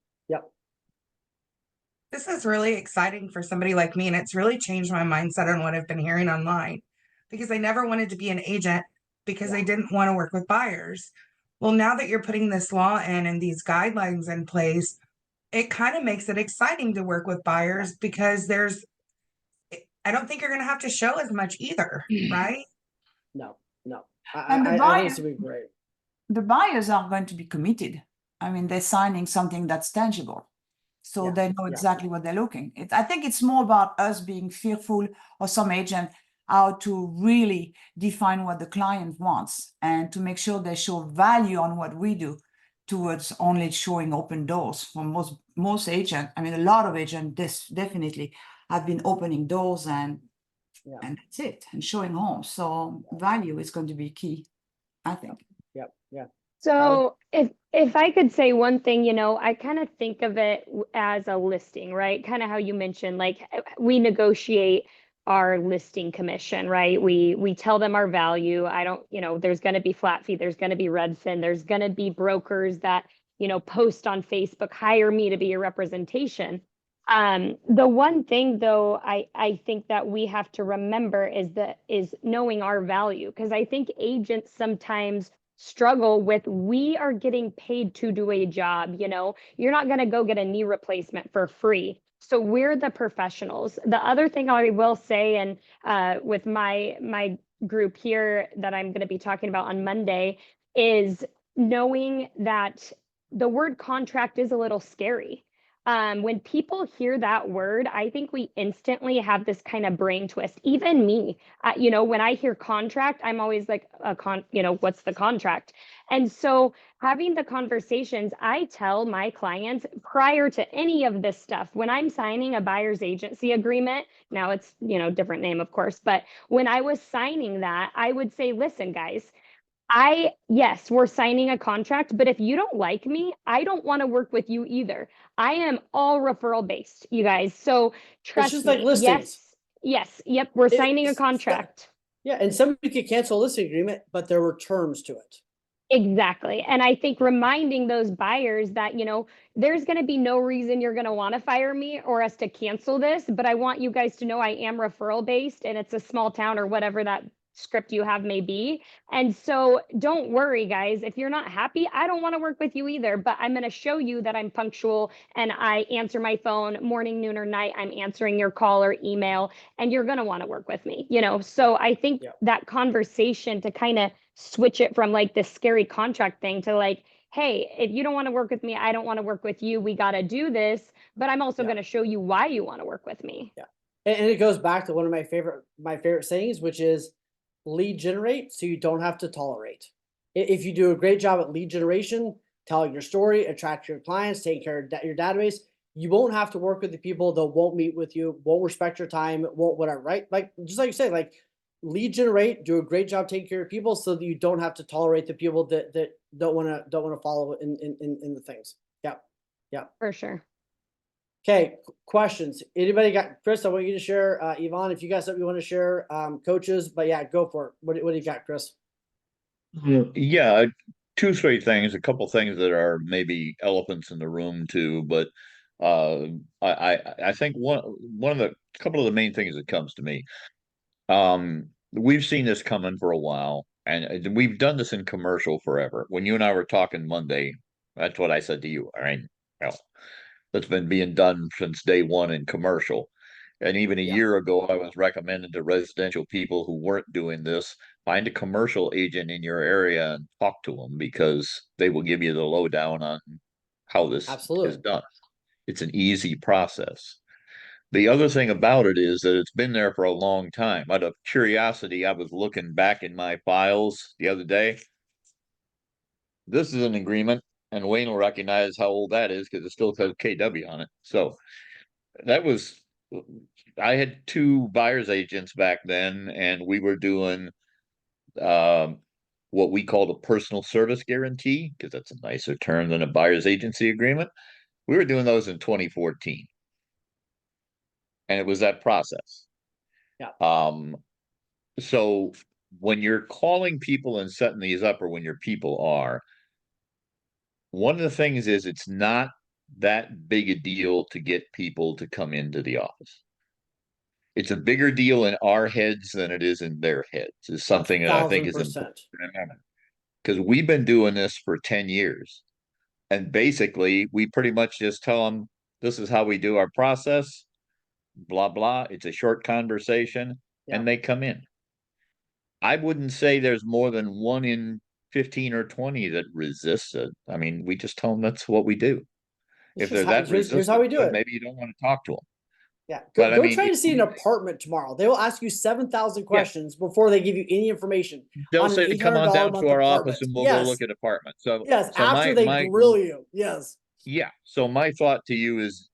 This is really exciting for somebody like me, and it's really changed my mindset on what I've been hearing online, because I never wanted to be an agent because I didn't want to work with buyers. Well, now that you're putting this law in and these guidelines in place, it kind of makes it exciting to work with buyers, because I don't think you're going to have to show as much either, right? No. And I think it's going to be great. The buyers are going to be committed. I mean, they're signing something that's tangible. So they know exactly what they're looking. I think it's more about us being fearful, or some agent, how to really define what the client wants and to make sure they show value on what we do, towards only showing open doors. For most agents, I mean, a lot of agents definitely have been opening doors and that's it, and showing homes. So value is going to be key, I think. Yeah. So if I could say one thing, you know, I kind of think of it as a listing, right? Kind of how you mentioned, like we negotiate our listing commission, right? We tell them our value. I don't, you know, there's going to be flat fee, there's going to be Redfin, there's going to be brokers that, you know, post on Facebook, hire me to be your representation. The one thing though, I think that we have to remember is knowing our value, because I think agents sometimes struggle with, we are getting paid to do a job. You know, you're not going to go get a knee replacement for free. So we're the professionals. The other thing I will say, and with my group here that I'm going to be talking about on Monday, is knowing that the word contract is a little scary. When people hear that word, I think we instantly have this kind of brain twist. Even me, you know, when I hear contract, I'm always like, you know, what's the contract? And so having the conversations, I tell my clients prior to any of this stuff, when I'm signing a buyer's agency agreement, now it's, you know, different name, of course, but when I was signing that, I would say, listen, guys, yes, we're signing a contract, but if you don't like me, I don't want to work with you either. I am all referral based, you guys. So trust just me. like listings. Yep. We're signing a contract. Yeah, and somebody could cancel a listing agreement, but there were terms to it. Exactly. And I think reminding those buyers that, you know, there's going to be no reason you're going to want to fire me or us to cancel this, but I want you guys to know I am referral based, and it's a small town or whatever that script you have may be. And so don't worry, guys. If you're not happy, I don't want to work with you either, but I'm going to show you that I'm punctual and I answer my phone morning, noon, or night. I'm answering your call or email, and you're going to want to work with me, you know? So I think that conversation to kind of switch it from like this scary contract thing to like, hey, if you don't want to work with me, I don't want to work with you. We got to do this, but I'm also going to show you why you want to work with me. Yeah. And it goes back to one of my favorite sayings, which is lead generate so you don't have to tolerate. If you do a great job at lead generation, telling your story, attract your clients, taking care of your database, you won't have to work with the people that won't meet with you, won't respect your time, won't whatever, right? Like, just like you said, like lead generate, do a great job taking care of people so that you don't have to tolerate the people that don't want to follow in the things. Yeah. For sure. Okay, questions. Anybody got, Chris? I want you to share. Yvonne, if you got something you want to share, coaches. But yeah, go for it. What do you got, Chris? Yeah, two straight things. A couple things that are maybe elephants in the room too. But I think one of the couple of the main things that comes to me. We've seen this coming for a while. and we've done this in commercial forever. When you and I were talking Monday, that's what I said to you. All right, well, that's been being done since day one in commercial. And even a year ago, I was recommending to residential people who weren't doing this, find a commercial agent in your area and talk to them, because they will give you the lowdown on how this is done. It's an easy process. The other thing about it is that it's been there for a long time. Out of curiosity, I was looking back in my files the other day. This is an agreement, and Wayne will recognize how old that is because it still says KW on it. So that was, I had 2 buyer's agents back then, and we were doing what we called a personal service guarantee, because that's a nicer term than a buyer's agency agreement. We were doing those in 2014. And it was that process. So when you're calling people and setting these up, or when your people are, one of the things is it's not that big a deal to get people to come into the office. It's a bigger deal in our heads than it is in their heads, is something that I think is important to remember. Because we've been doing this for 10 years. And basically, we pretty much just tell them, this is how we do our process, blah, blah. It's a short conversation, and they come in. I wouldn't say there's more than 1 in 15 or 20 that resists it. I mean, we just tell them that's what we do. If they're that resistant, here's how we do it. maybe you don't want to talk to them. Yeah, But I go mean, try to see an apartment tomorrow. They will ask you 7,000 questions before they give you any information. They'll on an say to come on $800 down a month to our apartment. office and we'll go look at apartments. So Yes, so after they grill you. Yes. Yeah. So my thought to you is,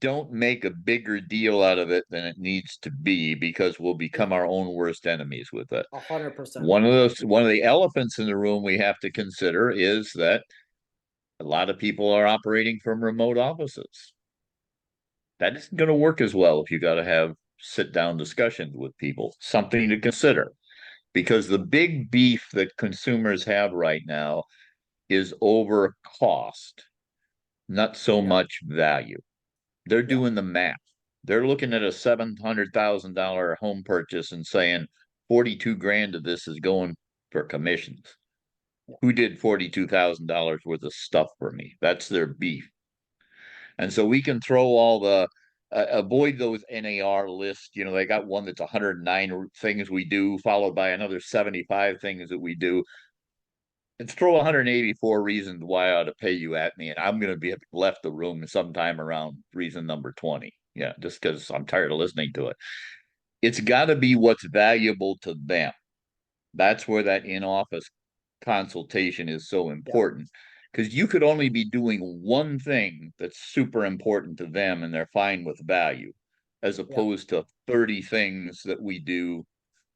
don't make a bigger deal out of it than it needs to be, because we'll become our own worst enemies with it. 100%. One of the elephants in the room we have to consider is that a lot of people are operating from remote offices. That isn't going to work as well if you got to have sit down discussions with people. Something to consider, because the big beef that consumers have right now is over cost, not so much value. They're doing the math. They're looking at a $700,000 home purchase and saying 42 grand of this is going for commissions. Who did $42,000 worth of stuff for me? That's their beef. And so we can throw all the avoid those NAR lists. You know, they got one that's 109 things we do, followed by another 75 things that we do. And throw 184 reasons why I ought to pay you at me, and I'm going to be left the room sometime around reason number 20. Yeah, just because I'm tired of listening to it. It's got to be what's valuable to them. That's where that in-office consultation is so important, because you could only be doing one thing that's super important to them and they're fine with value, as opposed to 30 things that we do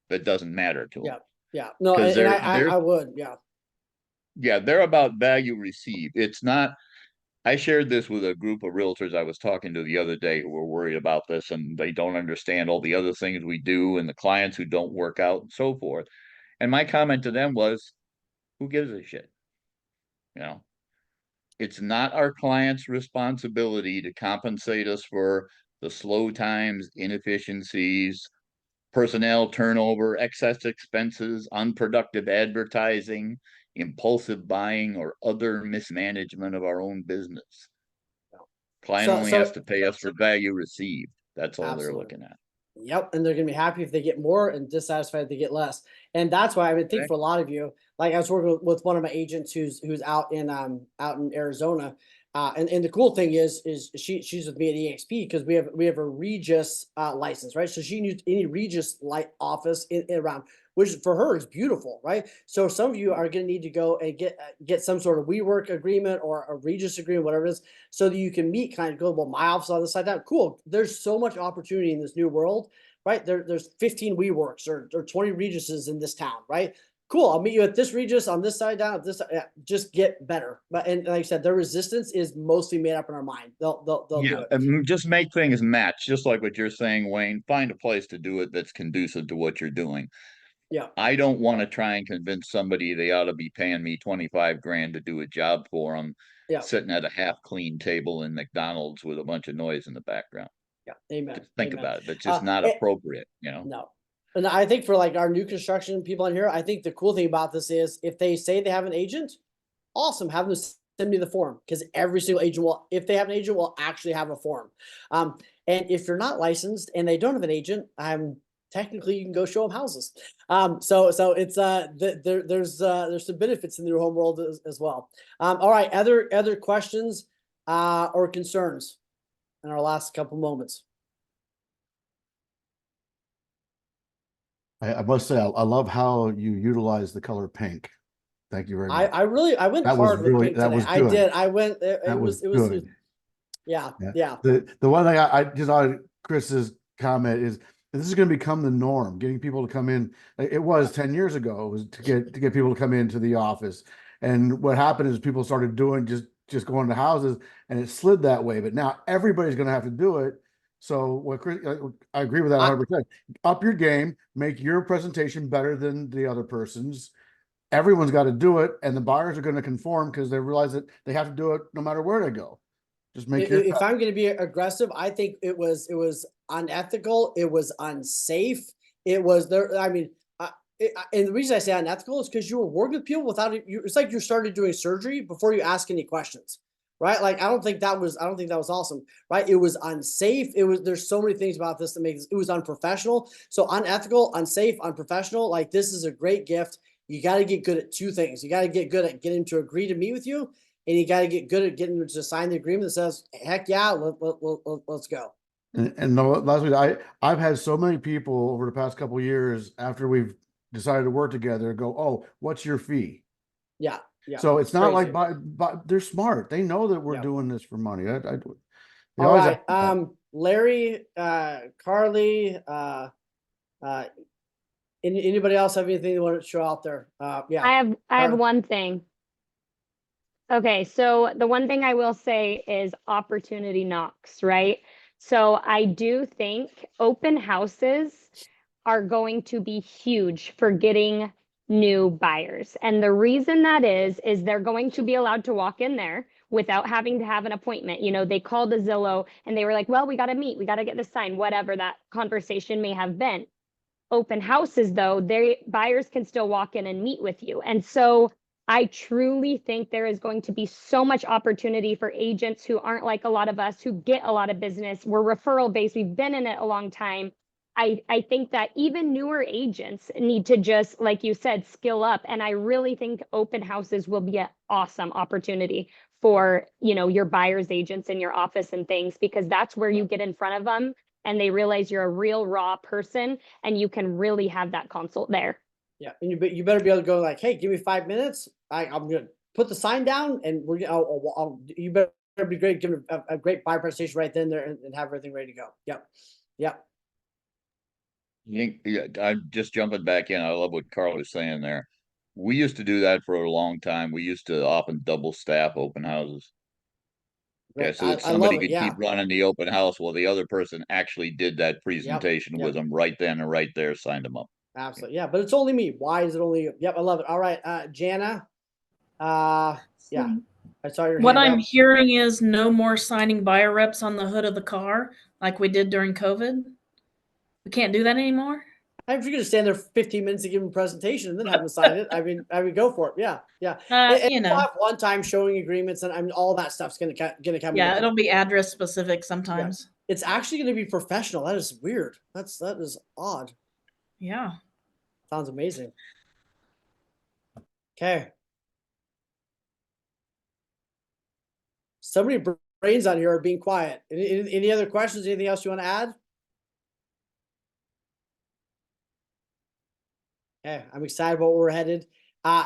that doesn't matter to them. Yeah. No, and I would. Yeah, they're about value received. It's not. I shared this with a group of realtors I was talking to the other day who were worried about this, and they don't understand all the other things we do and the clients who don't work out and so forth. And my comment to them was, who gives a shit? You know, it's not our clients' responsibility to compensate us for the slow times, inefficiencies, personnel turnover, excess expenses, unproductive advertising, impulsive buying, or other mismanagement of our own business. Client only has to pay us for value received. That's all they're looking at. Yep, and they're gonna be happy if they get more and dissatisfied if they get less. And that's why I would think for a lot of you, like I was working with one of my agents who's out in Arizona. And the cool thing is she's with me at EXP because we have a Regis license, right? So she needs any Regis office in around, which for her is beautiful, right? So some of you are going to need to go and get some sort of WeWork agreement or a Regis agreement, whatever it is, so that you can meet, kind of go, well, my office on the side down. Cool. There's so much opportunity in this new world, right? There's 15 WeWorks or 20 Regises in this town, right? Cool. I'll meet you at this Regis on this side down. This just get better. But and like I said, their resistance is mostly made up in our mind. They'll do it. And just make things match, just like what you're saying, Wayne. Find a place to do it that's conducive to what you're doing. Yeah. I don't want to try and convince somebody they ought to be paying me 25 grand to do a job for them, sitting at a half clean table in McDonald's with a bunch of noise in the background. Yeah. Amen. Just think about it. It's just not appropriate, you know? No. And I think for like our new construction people in here, I think the cool thing about this is if they say they have an agent, awesome, have them send me the form, because every single agent will, if they have an agent, will actually have a form. And if you're not licensed and they don't have an agent, technically you can go show them houses. So it's there's some benefits in the new home world as well. All right, other questions or concerns in our last couple moments? I must say, I love how you utilize the color pink. Thank you very much. I went That was hard with really- pink that today. was I good. did. I went. It That was good. yeah. The one thing I just on Chris's comment is this is going to become the norm. Getting people to come in. It was 10 years ago. It was to get people to come into the office. And what happened is people started doing just going to houses, and it slid that way. But now everybody's going to have to do it. So what Chris, I agree with that 100%. Up your game, make your presentation better than the other person's. Everyone's got to do it, and the buyers are going to conform because they realize that they have to do it no matter where they go. Just make your. If I'm going to be aggressive, I think it was unethical. It was unsafe. It was there. I mean, and the reason I say unethical is because you were working with people without it. It's like you started doing surgery before you ask any questions, right? Like I don't think that was awesome, right? It was unsafe. There's so many things about this that makes it was unprofessional. So unethical, unsafe, unprofessional. Like this is a great gift. You got to get good at two things. You got to get good at getting him to agree to meet with you, and you got to get good at getting him to sign the agreement that says, "Heck yeah, let's go." And the last week, I've had so many people over the past couple of years after we've decided to work together go, "Oh, what's your fee?" Yeah. So it's not Crazy. but they're smart. They know that we're Yeah. doing this for money. All right. Larry, Carly, anybody else have anything they want to show out there? Yeah. I have one thing. Okay, so the one thing I will say is opportunity knocks, right? So I do think open houses are going to be huge for getting new buyers. And the reason that is they're going to be allowed to walk in there without having to have an appointment. You know, they called a Zillow and they were like, well, we got to meet, we got to get this signed, whatever that conversation may have been. Open houses, though, buyers can still walk in and meet with you. And so I truly think there is going to be so much opportunity for agents who aren't like a lot of us who get a lot of business. We're referral based. We've been in it a long time. I think that even newer agents need to just, like you said, skill up. And I really think open houses will be an awesome opportunity for, you know, your buyer's agents in your office and things, because that's where you get in front of them and they realize you're a real raw person and you can really have that consult there. Yeah. And you better be able to go like, hey, give me 5 minutes. I'm going to put the sign down and you better be great. Give a great buyer presentation right then there and have everything ready to go. Yep. Yep. Yeah, I'm just jumping back in. I love what Carl was saying there. We used to do that for a long time. We used to often double staff open houses. Yeah, so that somebody could keep running the open house while the other person actually did that presentation with them right then and right there, signed them up. Absolutely. Yeah, but it's only me. Why is it only you? Yep, I love it. All right, Jana. Yeah, I saw your What hand I'm up. hearing is no more signing buyer reps on the hood of the car like we did during COVID. We can't do that anymore. I'm just gonna stand there for 15 minutes to give them a presentation and then have them sign it. I mean, go for it. Yeah. And you know, we'll have one time showing agreements, and I mean, all that stuff's gonna come. Yeah, it'll be address specific sometimes. Yeah. It's actually gonna be professional. That is weird. That is odd. Yeah. Sounds amazing. Okay. So many brains on here are being quiet. Any other questions? Anything else you want to add? Okay, I'm excited about where we're headed.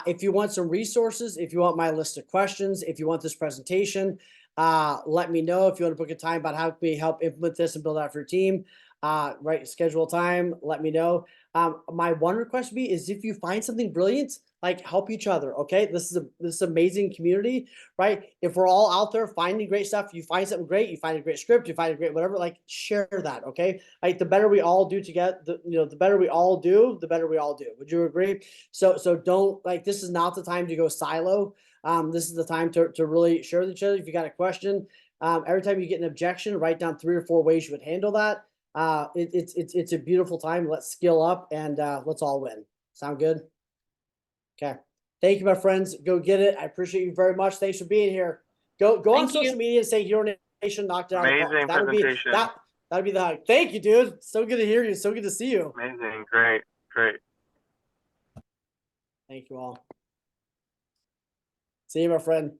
If you want some resources, if you want my list of questions, if you want this presentation, let me know. If you want to book a time about how we help implement this and build out for your team, right, schedule time, let me know. My one request would be is if you find something brilliant, like help each other. Okay, this is amazing community, right? If we're all out there finding great stuff, you find something great, you find a great script, you find a great whatever, like share that. Okay, like the better we all do together, the better we all do, the better we all do. Would you agree? So don't, like, this is not the time to go silo. This is the time to really share with each other. If you got a question, every time you get an objection, write down 3 or 4 ways you would handle that. It's a beautiful time. Let's skill up and let's all win. Sound good? Okay. Thank you, my friends. Go get it. I appreciate you very much. Thanks for being here. Go on Thank social you. media and say Hero Nation knocked it out of the park. Amazing presentation. That'd be the hug. Thank you, dude. So good to hear you. So good to see you. Amazing. Great. Thank you all. See you, my friend.